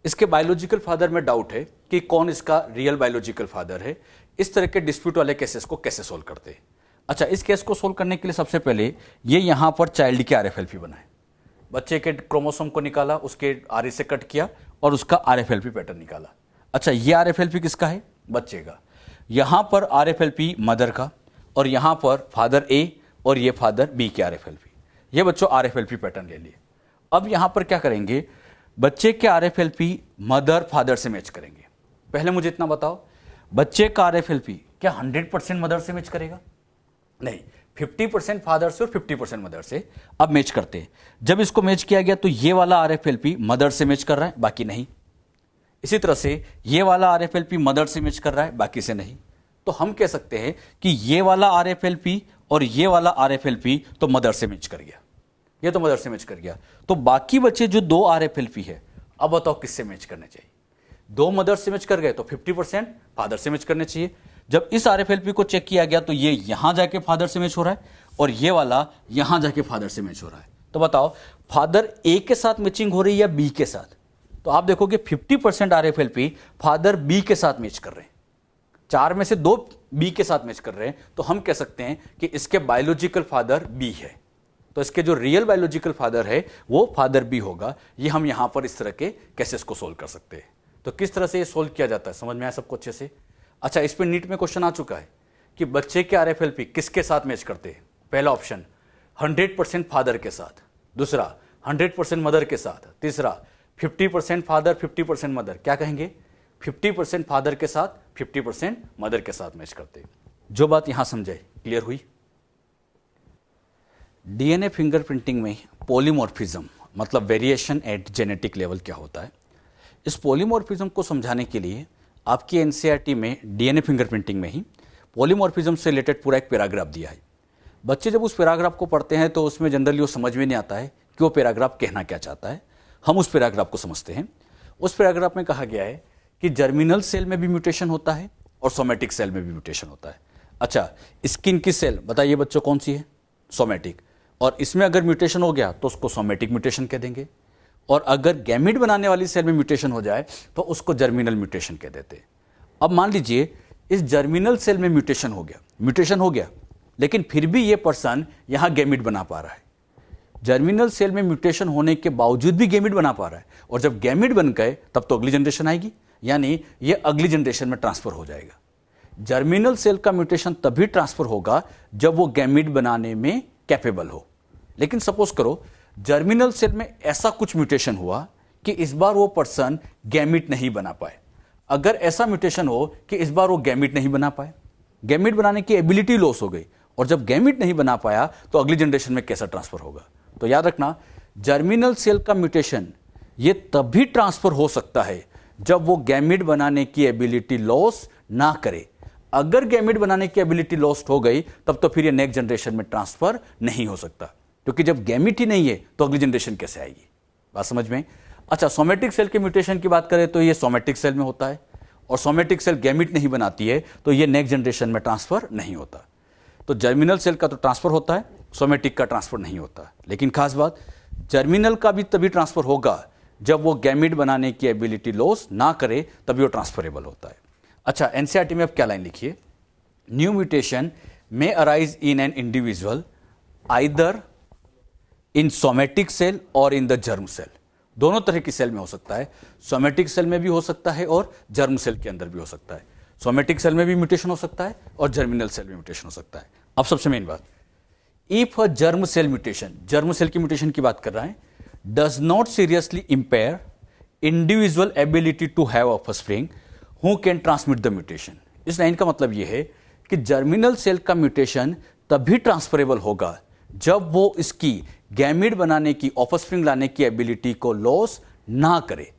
इसके बायोलॉजिकल फादर में डाउट है कि कौन इसका रियल बायोलॉजिकल फादर है। इस तरह के डिस्प्यूट वाले केसेस को कैसे सोल्व करते हैं? अच्छा, इस केस को सोल्व करने के लिए सबसे पहले ये यहाँ पर चाइल्ड की आरएफएलपी बनाए, बच्चे के क्रोमोसोम को निकाला, उसके आरए से कट किया और उसका आरएफएलपी पैटर्न निकाला। अच्छा, ये आरएफएलपी किसका है? बच्चे का। यहाँ पर आरएफएलपी मदर का, और यहाँ पर फादर ए और ये फादर बी के आरएफएलपी। ये बच्चों आरएफएलपी पैटर्न ले लिए। अब यहाँ पर क्या करेंगे, बच्चे के आरएफएलपी मदर फादर से मैच करेंगे। पहले मुझे इतना बताओ, बच्चे का आरएफएलपी क्या 100% मदर से मैच करेगा? नहीं, 50% फादर से और 50% मदर से। अब मैच करते हैं। जब इसको मैच किया गया तो ये वाला आरएफएलपी मदर से मैच कर रहा है, बाकी नहीं। इसी तरह से ये वाला आरएफएलपी मदर से मैच कर रहा है, बाकी से नहीं। तो हम कह सकते हैं कि ये वाला आरएफएलपी और ये वाला आरएफएलपी तो मदर से मैच कर गया, ये तो मदर से मैच कर गया। तो बाकी बचे जो दो आरएफएलपी है, अब बताओ किससे मैच करने चाहिए? दो मदर से मैच कर गए तो 50% फादर से मैच करने चाहिए। जब इस आरएफएलपी को चेक किया गया तो ये यहां जाके फादर से मैच हो रहा है और ये वाला यहां जाके फादर से मैच हो रहा है। तो बताओ फादर ए के साथ मैचिंग हो रही है या बी के साथ? तो आप देखोगे 50% आरएफएलपी फादर बी के साथ मैच कर रहे हैं, 4 में से 2 बी के साथ मैच कर रहे हैं। तो हम कह सकते हैं कि इसके बायोलॉजिकल फादर बी है, तो इसके जो रियल बायोलॉजिकल फादर है वो फादर बी होगा। ये हम यहां पर इस तरह के केसेस को सोल्व कर सकते हैं। तो किस तरह से ये सोल्व किया जाता है, समझ में आया सबको अच्छे से? अच्छा, इस पर नीट में क्वेश्चन आ चुका है कि बच्चे के आरएफएलपी किसके साथ मैच करते हैं? पहला ऑप्शन 100% फादर के साथ, दूसरा 100% मदर के साथ, तीसरा 50% फादर 50% मदर। क्या कहेंगे? 50% फादर के साथ 50% मदर के साथ मैच करते हैं। जो बात यहां समझे, क्लियर हुई? डीएनए फिंगरप्रिंटिंग में पॉलीमॉर्फिज्म मतलब वेरिएशन एट जेनेटिक लेवल क्या होता है, इस पॉलीमॉर्फिज्म को समझाने के लिए आपकी एनसीईआरटी में डीएनए फिंगरप्रिंटिंग में ही पॉलीमॉर्फिज्म से रिलेटेड पूरा एक पैराग्राफ दिया है। बच्चे जब उस पैराग्राफ को पढ़ते हैं तो उसमें जनरली वो समझ में नहीं आता है कि वो पैराग्राफ कहना क्या चाहता है। हम उस पैराग्राफ को समझते हैं। उस पैराग्राफ में कहा गया है कि जर्मिनल सेल में भी म्यूटेशन होता है और सोमेटिक सेल में भी म्यूटेशन होता है। अच्छा, स्किन की सेल बताइए बच्चों कौन सी है? सोमेटिक। और इसमें अगर म्यूटेशन हो गया तो उसको सोमेटिक म्यूटेशन कह देंगे, और अगर गैमिड बनाने वाली सेल में म्यूटेशन हो जाए तो उसको जर्मिनल म्यूटेशन कह देते हैं। अब मान लीजिए इस जर्मिनल सेल में म्यूटेशन हो गया, लेकिन फिर भी ये पर्सन यहां गैमिड बना पा रहा है। जर्मिनल सेल में म्यूटेशन होने के बावजूद भी गैमिड बना पा रहा है, और जब गैमिड बन गए तब तो अगली जनरेशन आएगी, यानी ये अगली जनरेशन में ट्रांसफर हो जाएगा। जर्मिनल सेल का म्यूटेशन तभी ट्रांसफर होगा जब वो गैमिड बनाने में कैपेबल हो। लेकिन सपोज करो जर्मिनल सेल में ऐसा कुछ म्यूटेशन हुआ कि इस बार वो पर्सन गैमिट नहीं बना पाए। अगर ऐसा म्यूटेशन हो कि इस बार वो गैमिट नहीं बना पाए, गैमिट बनाने की एबिलिटी लॉस हो गई, और जब गैमिट नहीं बना पाया तो अगली जनरेशन में कैसा ट्रांसफर होगा। तो याद रखना, जर्मिनल सेल का म्यूटेशन ये तभी ट्रांसफर हो सकता है जब वो गैमिट बनाने की एबिलिटी लॉस ना करे। अगर गैमिट बनाने की एबिलिटी लॉस्ट हो गई तब तो फिर ये नेक्स्ट जनरेशन में ट्रांसफर नहीं हो सकता, क्योंकि जब गैमिट ही नहीं है तो अगली जनरेशन कैसे आएगी। बात समझ में? अच्छा, सोमेटिक सेल के म्यूटेशन की बात करें तो ये सोमेटिक सेल में होता है, और सोमेटिक सेल गैमिट नहीं बनाती है तो ये नेक्स्ट जनरेशन में ट्रांसफर नहीं होता। तो जर्मिनल सेल का तो ट्रांसफर होता है, सोमेटिक का ट्रांसफर नहीं होता। लेकिन खास बात, जर्मिनल का भी तभी ट्रांसफर होगा जब वो गैमिट बनाने की एबिलिटी लॉस ना करे, तभी वो ट्रांसफरेबल होता है। अच्छा, एनसीईआरटी में अब क्या लाइन लिखिए, new mutation may arise in an individual either in somatic cell और इन द जर्म सेल। दोनों तरह की सेल में हो सकता है, सोमेटिक सेल में भी हो सकता है और जर्म सेल के अंदर भी हो सकता है। सोमेटिक सेल में भी म्यूटेशन हो सकता है और जर्मिनल सेल में म्यूटेशन हो सकता है। अब सबसे मेन बात, if a germ cell mutation, germ cell की म्यूटेशन की बात कर रहा है, does not seriously impair individual ability to have offspring who can transmit the mutation. इस लाइन का मतलब यह है कि जर्मिनल सेल का म्यूटेशन तभी ट्रांसफरेबल होगा जब वो इसकी गैमिट बनाने की, ऑफस्प्रिंग लाने की एबिलिटी को लॉस ना करे।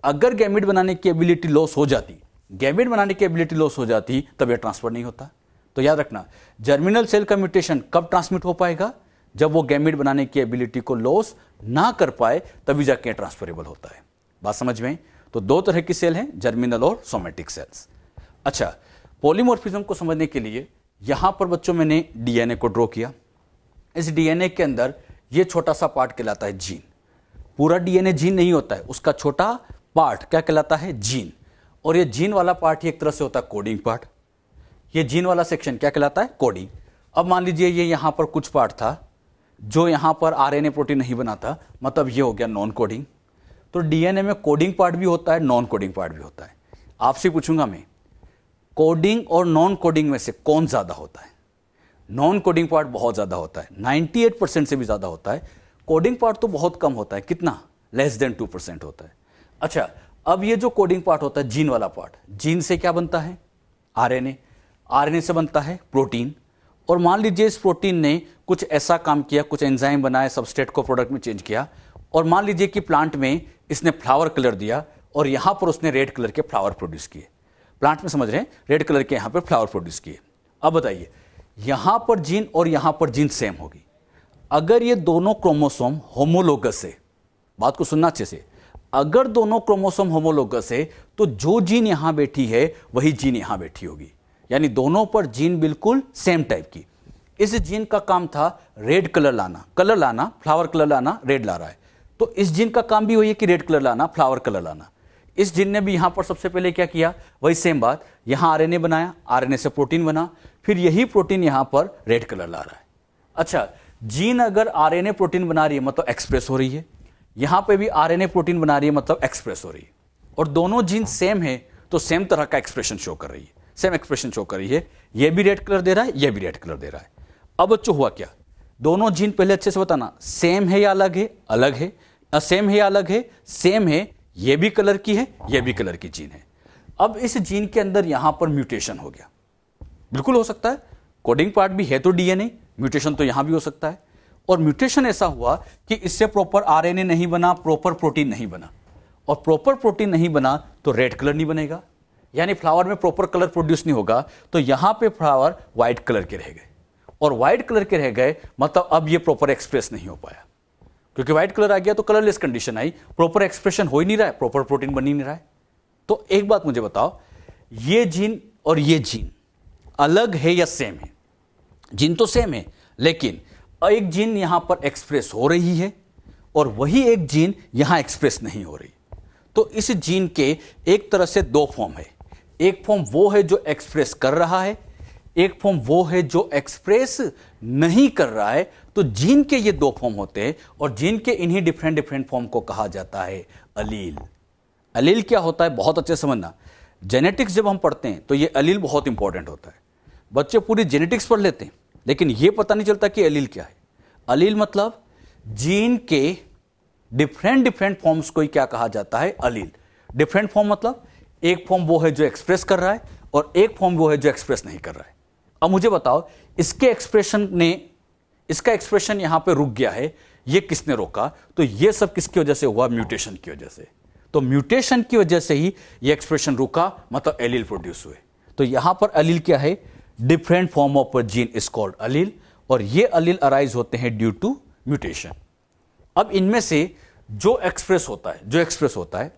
अगर गैमिट बनाने की एबिलिटी लॉस हो जाती, गैमिट बनाने की एबिलिटी लॉस हो जाती, तब यह ट्रांसफर नहीं होता। तो याद रखना, जर्मिनल सेल का म्यूटेशन कब ट्रांसमिट हो पाएगा, जब वो गैमिट बनाने की एबिलिटी को लॉस ना कर पाए, तभी जाके ट्रांसफरेबल होता है। बात समझ में? तो दो तरह की सेल हैं, जर्मिनल और सोमेटिक सेल्स। अच्छा, पॉलीमॉर्फिज्म को समझने के लिए यहां पर बच्चों मैंने डीएनए को ड्रॉ किया। इस डीएनए के अंदर ये छोटा सा पार्ट कहलाता है जीन। पूरा डीएनए जीन नहीं होता है, उसका छोटा पार्ट क्या कहलाता है, जीन। और ये जीन वाला पार्ट ही एक तरह से होता है कोडिंग पार्ट। ये जीन वाला सेक्शन क्या कहलाता है, कोडिंग। अब मान लीजिए ये यहां पर कुछ पार्ट था जो यहां पर आरएनए प्रोटीन नहीं बनाता, मतलब ये हो गया नॉन कोडिंग। तो डीएनए में कोडिंग पार्ट भी होता है, नॉन कोडिंग पार्ट भी होता है। आपसे पूछूंगा मैं, कोडिंग और नॉन कोडिंग में से कौन ज्यादा होता है? नॉन कोडिंग पार्ट बहुत ज्यादा होता है, 98% से भी ज्यादा होता है। कोडिंग पार्ट तो बहुत कम होता है, कितना, लेस देन 2% होता है। अच्छा, अब ये जो कोडिंग पार्ट होता है, जीन वाला पार्ट, जीन से क्या बनता है, आरएनए। आरएनए से बनता है प्रोटीन। और मान लीजिए इस प्रोटीन ने कुछ ऐसा काम किया, कुछ एंजाइम बनाया, सबस्ट्रेट को प्रोडक्ट में चेंज किया, और मान लीजिए कि प्लांट में इसने फ्लावर कलर दिया और यहां पर उसने रेड कलर के फ्लावर प्रोड्यूस किए। प्लांट में समझ रहे हैं, रेड कलर के यहां पर फ्लावर प्रोड्यूस किए। अब बताइए, यहां पर जीन और यहां पर जीन सेम होगी। अगर ये दोनों क्रोमोसोम होमोलोगस है, बात को सुनना अच्छे से, अगर दोनों क्रोमोसोम होमोलोगस है तो जो जीन यहां बैठी है वही जीन यहां बैठी होगी, यानी दोनों पर जीन बिल्कुल सेम टाइप की। इस जीन का काम था रेड कलर लाना, फ्लावर कलर लाना, रेड ला रहा है, तो इस जीन का काम भी वही है कि रेड कलर लाना, फ्लावर कलर लाना। इस जीन ने भी यहां पर सबसे पहले क्या किया, वही सेम बात, यहां आरएनए बनाया, आरएनए से प्रोटीन बना, फिर यही प्रोटीन यहां पर रेड कलर ला रहा है। अच्छा, जीन अगर आरएनए प्रोटीन बना रही है मतलब एक्सप्रेस हो रही है, यहां पे भी आरएनए प्रोटीन बना रही है मतलब एक्सप्रेस हो रही है, और दोनों जीन सेम है तो सेम तरह का एक्सप्रेशन शो कर रही है, सेम एक्सप्रेशन शो कर रही है। ये भी रेड कलर दे रहा है, ये भी रेड कलर दे रहा है। अब बच्चों हुआ क्या, दोनों जीन पहले अच्छे से बताना, सेम है या अलग है, अलग है, असेम है या अलग है, सेम है, ये भी कलर की है, ये भी कलर की जीन है। अब इस जीन के अंदर यहां पर म्यूटेशन हो गया, बिल्कुल हो सकता है, कोडिंग पार्ट भी है तो डीएनए, म्यूटेशन तो यहां भी हो सकता है। और म्यूटेशन ऐसा हुआ कि इससे प्रॉपर आरएनए नहीं बना, प्रॉपर प्रोटीन नहीं बना, और प्रॉपर प्रोटीन नहीं बना तो रेड कलर नहीं बनेगा, यानी फ्लावर में प्रॉपर कलर प्रोड्यूस नहीं होगा, तो यहां पे फ्लावर व्हाइट कलर के रह गए, और व्हाइट कलर के रह गए मतलब अब ये प्रॉपर एक्सप्रेस नहीं हो पाया, क्योंकि व्हाइट कलर आ गया तो कलरलेस कंडीशन आई, प्रॉपर एक्सप्रेशन हो ही नहीं रहा है, प्रॉपर प्रोटीन बन ही नहीं रहा है। तो एक बात मुझे बताओ, ये जीन और ये जीन अलग है या सेम है? जीन तो सेम है, लेकिन एक जीन यहां पर एक्सप्रेस हो रही है और वही एक जीन यहां एक्सप्रेस नहीं हो रही। तो इस जीन के एक तरह से दो फॉर्म है, एक फॉर्म वो है जो एक्सप्रेस कर रहा है, एक फॉर्म वो है जो एक्सप्रेस नहीं कर रहा है। तो जीन के ये दो फॉर्म होते हैं, और जीन के इन्हीं डिफरेंट डिफरेंट फॉर्म को कहा जाता है अलील। अलील क्या होता है, बहुत अच्छे समझना। जेनेटिक्स जब हम पढ़ते हैं तो ये अलील बहुत इंपॉर्टेंट होता है। बच्चे पूरी जेनेटिक्स पढ़ लेते हैं लेकिन ये पता नहीं चलता कि अलील क्या है। अलील मतलब जीन के डिफरेंट डिफरेंट फॉर्म्स को ही क्या कहा जाता है, अलील। डिफरेंट फॉर्म मतलब एक फॉर्म वो है जो एक्सप्रेस कर रहा है और एक फॉर्म वो है जो एक्सप्रेस नहीं कर रहा है। अब मुझे बताओ इसका एक्सप्रेशन यहां पे रुक गया है, ये किसने रोका? तो ये सब किसकी वजह से हुआ? म्यूटेशन की वजह से। तो म्यूटेशन की वजह से ही ये एक्सप्रेशन रुका, मतलब एलील प्रोड्यूस हुए। तो यहां पर एलील क्या है? Different form of gene is called allele, और ये एलील अराइज होते हैं ड्यू टू म्यूटेशन। अब इनमें से जो एक्सप्रेस होता है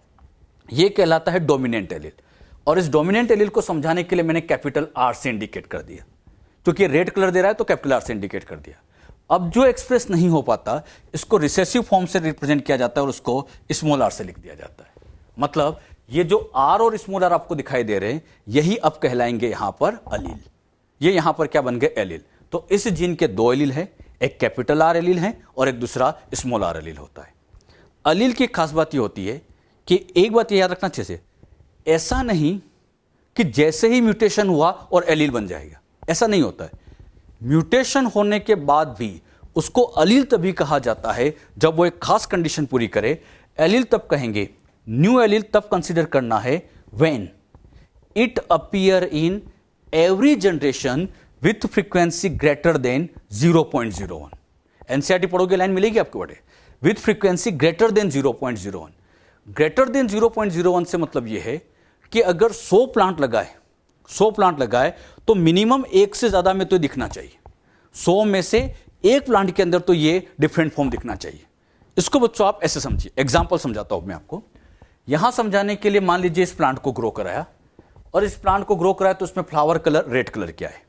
ये कहलाता है डोमिनेंट एलील, और इस डोमिनेंट एलील को समझाने के लिए मैंने कैपिटल आर से इंडिकेट कर दिया, क्योंकि रेड कलर दे रहा है तो कैपिटल आर से इंडिकेट कर दिया। अब जो एक्सप्रेस नहीं हो पाता, इसको रिसेसिव फॉर्म से रिप्रेजेंट किया जाता है और उसको स्मॉल आर से लिख दिया जाता है। मतलब ये जो आर और स्मॉल आर आपको दिखाई दे रहे हैं, यही अब कहलाएंगे यहां पर एलील। ये यहां पर क्या बन गए? एलील। तो इस जीन के दो एलील है, एक कैपिटल आर एलील है और एक दूसरा स्मॉल आर एलील होता है। एलील की खास बात ये होती है कि एक बात याद रखना अच्छे से, ऐसा नहीं कि जैसे ही म्यूटेशन हुआ और एलील बन जाएगा, ऐसा नहीं होता है। म्यूटेशन होने के बाद भी उसको एलील तभी कहा जाता है जब वो एक खास कंडीशन पूरी करे। एलील तब कहेंगे, न्यू एलील तब कंसीडर करना है when it appear in every generation with frequency greater than 0.01। NCERT पढ़ोगे, लाइन मिलेगी आपको बड़े, with frequency greater than 0.01। Greater than 0.01 से मतलब यह है कि अगर 100 प्लांट लगाए तो मिनिमम एक से ज्यादा में तो दिखना चाहिए। 100 में से एक प्लांट के अंदर तो ये डिफरेंट फॉर्म दिखना चाहिए। इसको बच्चों आप ऐसे समझिए, एग्जांपल समझाता हूं मैं आपको। यहां समझाने के लिए मान लीजिए इस प्लांट को ग्रो कराया, और इस प्लांट को ग्रो कराया तो इसमें फ्लावर कलर रेड कलर क्या है।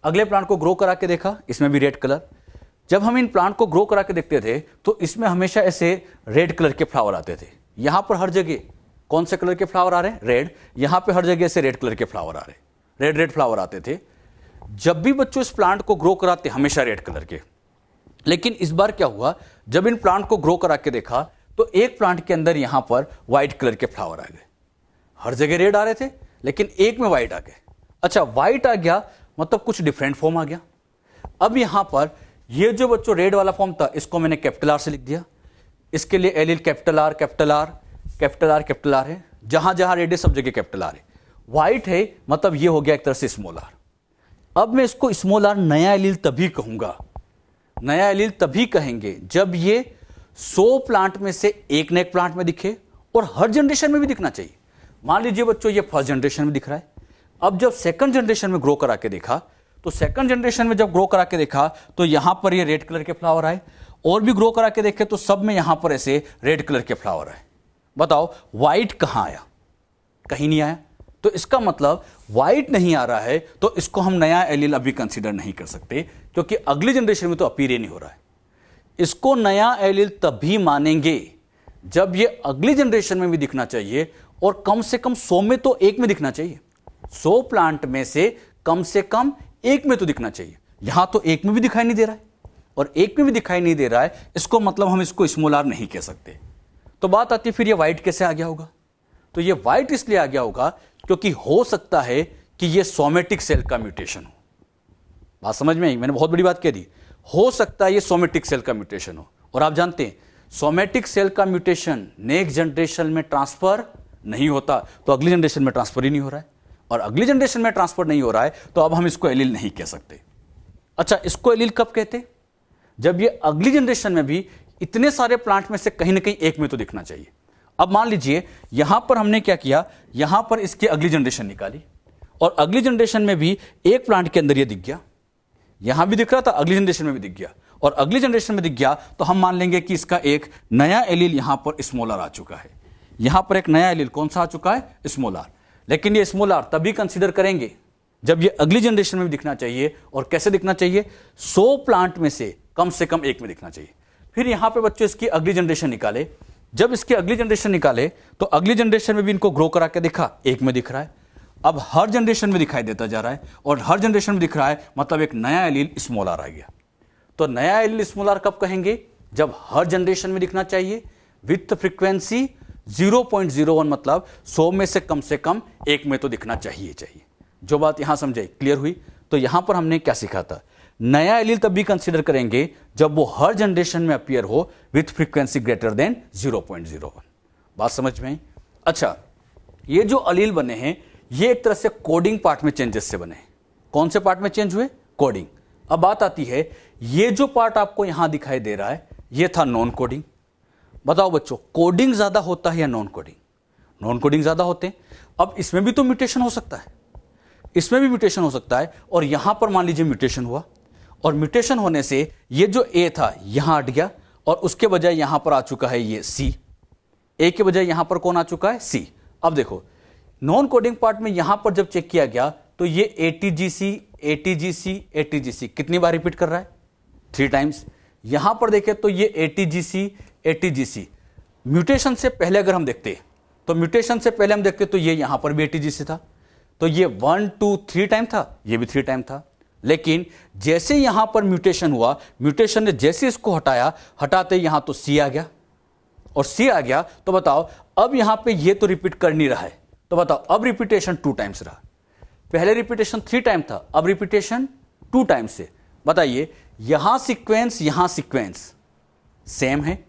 अगले प्लांट को ग्रो करा के देखा, इसमें भी रेड कलर। जब हम इन प्लांट को ग्रो करा के देखते थे तो इसमें हमेशा ऐसे रेड कलर के फ्लावर आते थे। यहां पर हर जगह कौन से कलर के फ्लावर आ रहे हैं? रेड। यहां पे हर जगह से रेड कलर के फ्लावर आ रहे हैं, रेड फ्लावर आते थे। जब भी बच्चों इस प्लांट को ग्रो कराते हमेशा रेड कलर के, लेकिन इस बार क्या हुआ, जब इन प्लांट को ग्रो करा के देखा तो एक प्लांट के अंदर यहां पर व्हाइट कलर के फ्लावर आ गए। हर जगह रेड आ रहे थे लेकिन एक में व्हाइट आ गए। अच्छा, व्हाइट आ गया मतलब कुछ डिफरेंट फॉर्म आ गया। अब यहां पर ये जो बच्चों रेड वाला फॉर्म था, इसको मैंने कैपिटल आर से लिख दिया। इसके लिए allele capital R capital R capital R capital R है, जहां जहां रेड है सब जगह कैपिटल आर है। व्हाइट है मतलब ये हो गया एक तरह से स्मॉल आर। अब मैं इसको स्मॉल आर नया एलील तभी कहूंगा, नया एलील तभी कहेंगे जब ये 100 प्लांट में से एक न एक प्लांट में दिखे और हर जनरेशन में भी दिखना चाहिए। मान लीजिए बच्चों ये फर्स्ट जनरेशन में दिख रहा है। अब जब सेकंड जनरेशन में ग्रो करा के देखा तो सेकंड जनरेशन में जब ग्रो करा के देखा तो यहां पर ये रेड कलर के फ्लावर आए, और भी ग्रो करा के देखे तो सब में यहां पर ऐसे रेड कलर के फ्लावर आए। बताओ व्हाइट कहां आया? कहीं नहीं आया। तो इसका मतलब व्हाइट नहीं आ रहा है तो इसको हम नया एलील अभी कंसीडर नहीं कर सकते, क्योंकि अगली जनरेशन में तो अपीयर ही नहीं हो रहा है। इसको नया एलील तभी मानेंगे जब ये अगली जनरेशन में भी दिखना चाहिए, और कम से कम 100 में तो एक में दिखना चाहिए। 100 प्लांट में से कम एक में तो दिखना चाहिए। यहां तो एक में भी दिखाई नहीं दे रहा है, और एक में भी दिखाई नहीं दे रहा है, इसको मतलब हम इसको स्मॉल आर नहीं कह सकते। तो बात आती है फिर ये व्हाइट कैसे आ गया होगा? तो ये व्हाइट इसलिए आ गया होगा क्योंकि हो सकता है कि ये सोमेटिक सेल का म्यूटेशन हो। बात समझ में आई? मैंने बहुत बड़ी बात कह दी। हो सकता है ये सोमेटिक सेल का म्यूटेशन हो, और आप जानते हैं सोमेटिक सेल का म्यूटेशन नेक्स्ट जनरेशन में ट्रांसफर नहीं होता, तो अगली जनरेशन में ट्रांसफर ही नहीं हो रहा है, और अगली जनरेशन में ट्रांसफर नहीं हो रहा है तो अब हम इसको एलील नहीं कह सकते। अच्छा, इसको एलील कब कहते? जब ये अगली जनरेशन में भी इतने सारे प्लांट में से कहीं ना कहीं एक में तो दिखना चाहिए। अब मान लीजिए यहां पर हमने क्या किया, यहां पर इसकी अगली जनरेशन निकाली, और अगली जनरेशन में भी एक प्लांट के अंदर ये दिख गया। यहां भी दिख रहा था, अगली जनरेशन में भी दिख गया, और अगली जनरेशन में दिख गया, तो हम मान लेंगे कि इसका एक नया एलील यहां पर स्मॉल आर आ चुका है। यहां पर एक नया एलील कौन सा आ चुका है? Small r. लेकिन ये स्मॉल आर तभी कंसीडर करेंगे जब ये अगली जनरेशन में भी दिखना चाहिए, और कैसे दिखना चाहिए? 100 प्लांट में से कम एक में दिखना चाहिए। फिर यहां पे बच्चों इसकी अगली जनरेशन निकाले। जब इसकी अगली जनरेशन निकाले तो अगली जनरेशन में भी इनको ग्रो करा के देखा, एक में दिख रहा है। अब हर जनरेशन में दिखाई देता जा रहा है, और हर जनरेशन में दिख रहा है, मतलब एक नया एलील स्मॉल आर आ गया। तो नया एलील स्मॉल आर कब कहेंगे? जब हर जनरेशन में दिखना चाहिए विथ फ्रीक्वेंसी 0.01, मतलब 100 में से कम एक में तो दिखना चाहिए। जो बात यहां समझे, क्लियर हुई? तो यहां पर हमने क्या सीखा था? नया एलील तब भी कंसीडर करेंगे जब वो हर जनरेशन में अपीयर हो विथ फ्रीक्वेंसी ग्रेटर देन 0.01। बात समझ में आई? अच्छा, ये जो एलील बने हैं ये एक तरह से कोडिंग पार्ट में चेंजेस से बने हैं। कौन से पार्ट में चेंज हुए? कोडिंग। अब बात आती है, ये जो पार्ट आपको यहां दिखाई दे रहा है ये था नॉन कोडिंग। बताओ बच्चों, कोडिंग ज्यादा होता है या नॉन कोडिंग? नॉन कोडिंग ज्यादा होते हैं। अब इसमें भी तो म्यूटेशन हो सकता है, इसमें भी म्यूटेशन हो सकता है, और यहां पर मान लीजिए म्यूटेशन हुआ, और म्यूटेशन होने से ये जो ए था यहां हट गया, और उसके बजाय यहां पर आ चुका है ये सी। ए के बजाय यहां पर कौन आ चुका है? सी। अब देखो, नॉन कोडिंग पार्ट में यहां पर जब चेक किया गया तो ये एटीजीसी एटीजीसी एटीजीसी कितनी बार रिपीट कर रहा है? 3 टाइम्स। यहां पर देखें तो ये एटीजीसी एटीजीसी, म्यूटेशन से पहले अगर हम देखते तो म्यूटेशन से पहले हम देखते तो ये यहां पर भी एटीजीसी था, तो ये 1 2 3 टाइम था, ये भी 3 टाइम था। लेकिन जैसे यहां पर म्यूटेशन हुआ, म्यूटेशन ने जैसे इसको हटाया, हटाते यहां तो सी आ गया, और सी आ गया तो बताओ अब यहां पे ये तो रिपीट कर नहीं रहा है, तो बताओ अब रिपीटेशन 2 टाइम्स रहा। पहले रिपीटेशन 3 टाइम था, अब रिपीटेशन 2 टाइम्स से। बताइए, यहां सीक्वेंस सेम है,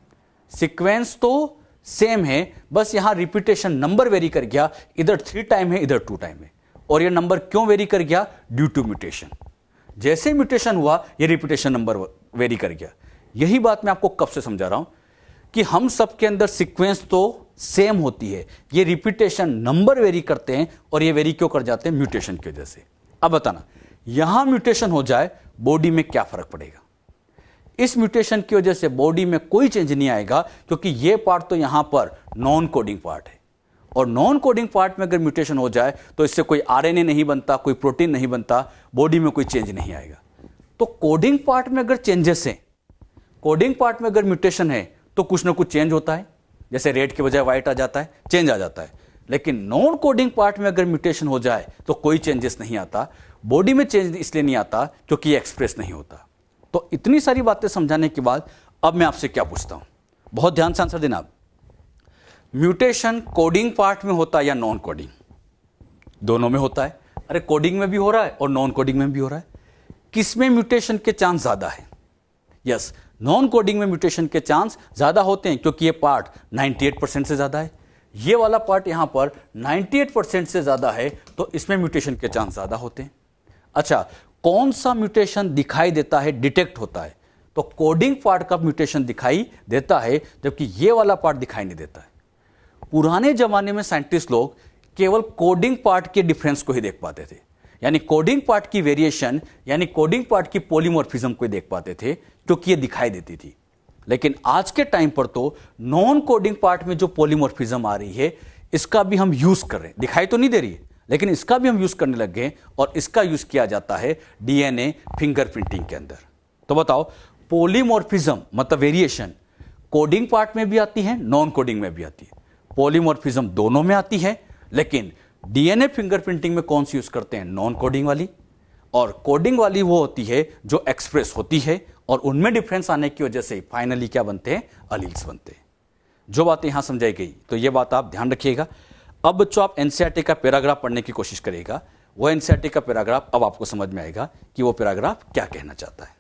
सीक्वेंस तो सेम है, बस यहां रिपीटेशन नंबर वेरी कर गया, इधर 3 टाइम है इधर 2 टाइम है। और ये नंबर क्यों वेरी कर गया? Due to mutation. जैसे म्यूटेशन हुआ ये रिपीटेशन नंबर वेरी कर गया। यही बात मैं आपको कब से समझा रहा हूं कि हम सबके अंदर सीक्वेंस तो सेम होती है, ये रिपीटेशन नंबर वेरी करते हैं, और ये वेरी क्यों कर जाते हैं? म्यूटेशन की वजह से। अब बताना, यहां म्यूटेशन हो जाए बॉडी में क्या फर्क पड़ेगा? इस म्यूटेशन की वजह से बॉडी में कोई चेंज नहीं आएगा, क्योंकि ये पार्ट तो यहां पर नॉन कोडिंग पार्ट है, और नॉन कोडिंग पार्ट में अगर म्यूटेशन हो जाए तो इससे कोई आरएनए नहीं बनता, कोई प्रोटीन नहीं बनता, बॉडी में कोई चेंज नहीं आएगा। तो कोडिंग पार्ट में अगर चेंजेस हैं, कोडिंग पार्ट में अगर म्यूटेशन है तो कुछ ना कुछ चेंज होता है, जैसे रेड के बजाय व्हाइट आ जाता है, चेंज आ जाता है। लेकिन नॉन कोडिंग पार्ट में अगर म्यूटेशन हो जाए तो कोई चेंजेस नहीं आता, बॉडी में चेंज इसलिए नहीं आता क्योंकि ये एक्सप्रेस नहीं होता। तो इतनी सारी बातें समझाने के बाद अब मैं आपसे क्या पूछता हूं, बहुत ध्यान से आंसर देना। म्यूटेशन कोडिंग पार्ट में होता है या नॉन कोडिंग? दोनों में होता है। अरे कोडिंग में भी हो रहा है और नॉन कोडिंग में भी हो रहा है। किसमें म्यूटेशन के चांस ज्यादा है? यस, नॉन कोडिंग में म्यूटेशन के चांस ज्यादा होते हैं, क्योंकि ये पार्ट 98% से ज्यादा है, ये वाला पार्ट यहां पर 98% से ज्यादा है, तो इसमें म्यूटेशन के चांस ज्यादा होते हैं। अच्छा, कौन सा म्यूटेशन दिखाई देता है, डिटेक्ट होता है? तो कोडिंग पार्ट का म्यूटेशन दिखाई देता है, जबकि ये वाला पार्ट दिखाई नहीं देता है। पुराने जमाने में साइंटिस्ट लोग केवल कोडिंग पार्ट के डिफरेंस को ही देख पाते थे, यानी कोडिंग पार्ट की वेरिएशन, यानी कोडिंग पार्ट की पॉलीमॉर्फिज्म को देख पाते थे, क्योंकि ये दिखाई देती थी। लेकिन आज के टाइम पर तो नॉन कोडिंग पार्ट में जो पॉलीमॉर्फिज्म आ रही है, इसका भी हम यूज कर रहे हैं। दिखाई तो नहीं दे रही है, लेकिन इसका भी हम यूज करने लग गए, और इसका यूज किया जाता है डीएनए फिंगरप्रिंटिंग के अंदर। तो बताओ, पॉलीमॉर्फिज्म मतलब वेरिएशन कोडिंग पार्ट में भी आती है, नॉन कोडिंग में भी आती है। पॉलीमॉर्फिज्म दोनों में आती है, लेकिन डीएनए फिंगरप्रिंटिंग में कौन सी यूज करते हैं? नॉन कोडिंग वाली। और कोडिंग वाली वो होती है जो एक्सप्रेस होती है, और उनमें डिफरेंस आने की वजह से फाइनली क्या बनते हैं? अलील्स बनते हैं। जो बातें यहां समझाई गई, तो ये बात आप ध्यान रखिएगा। अब बच्चों, आप एनसीईआरटी का पैराग्राफ पढ़ने की कोशिश करिएगा। वो एनसीईआरटी का पैराग्राफ अब आपको समझ में आएगा कि वो पैराग्राफ क्या कहना चाहता है।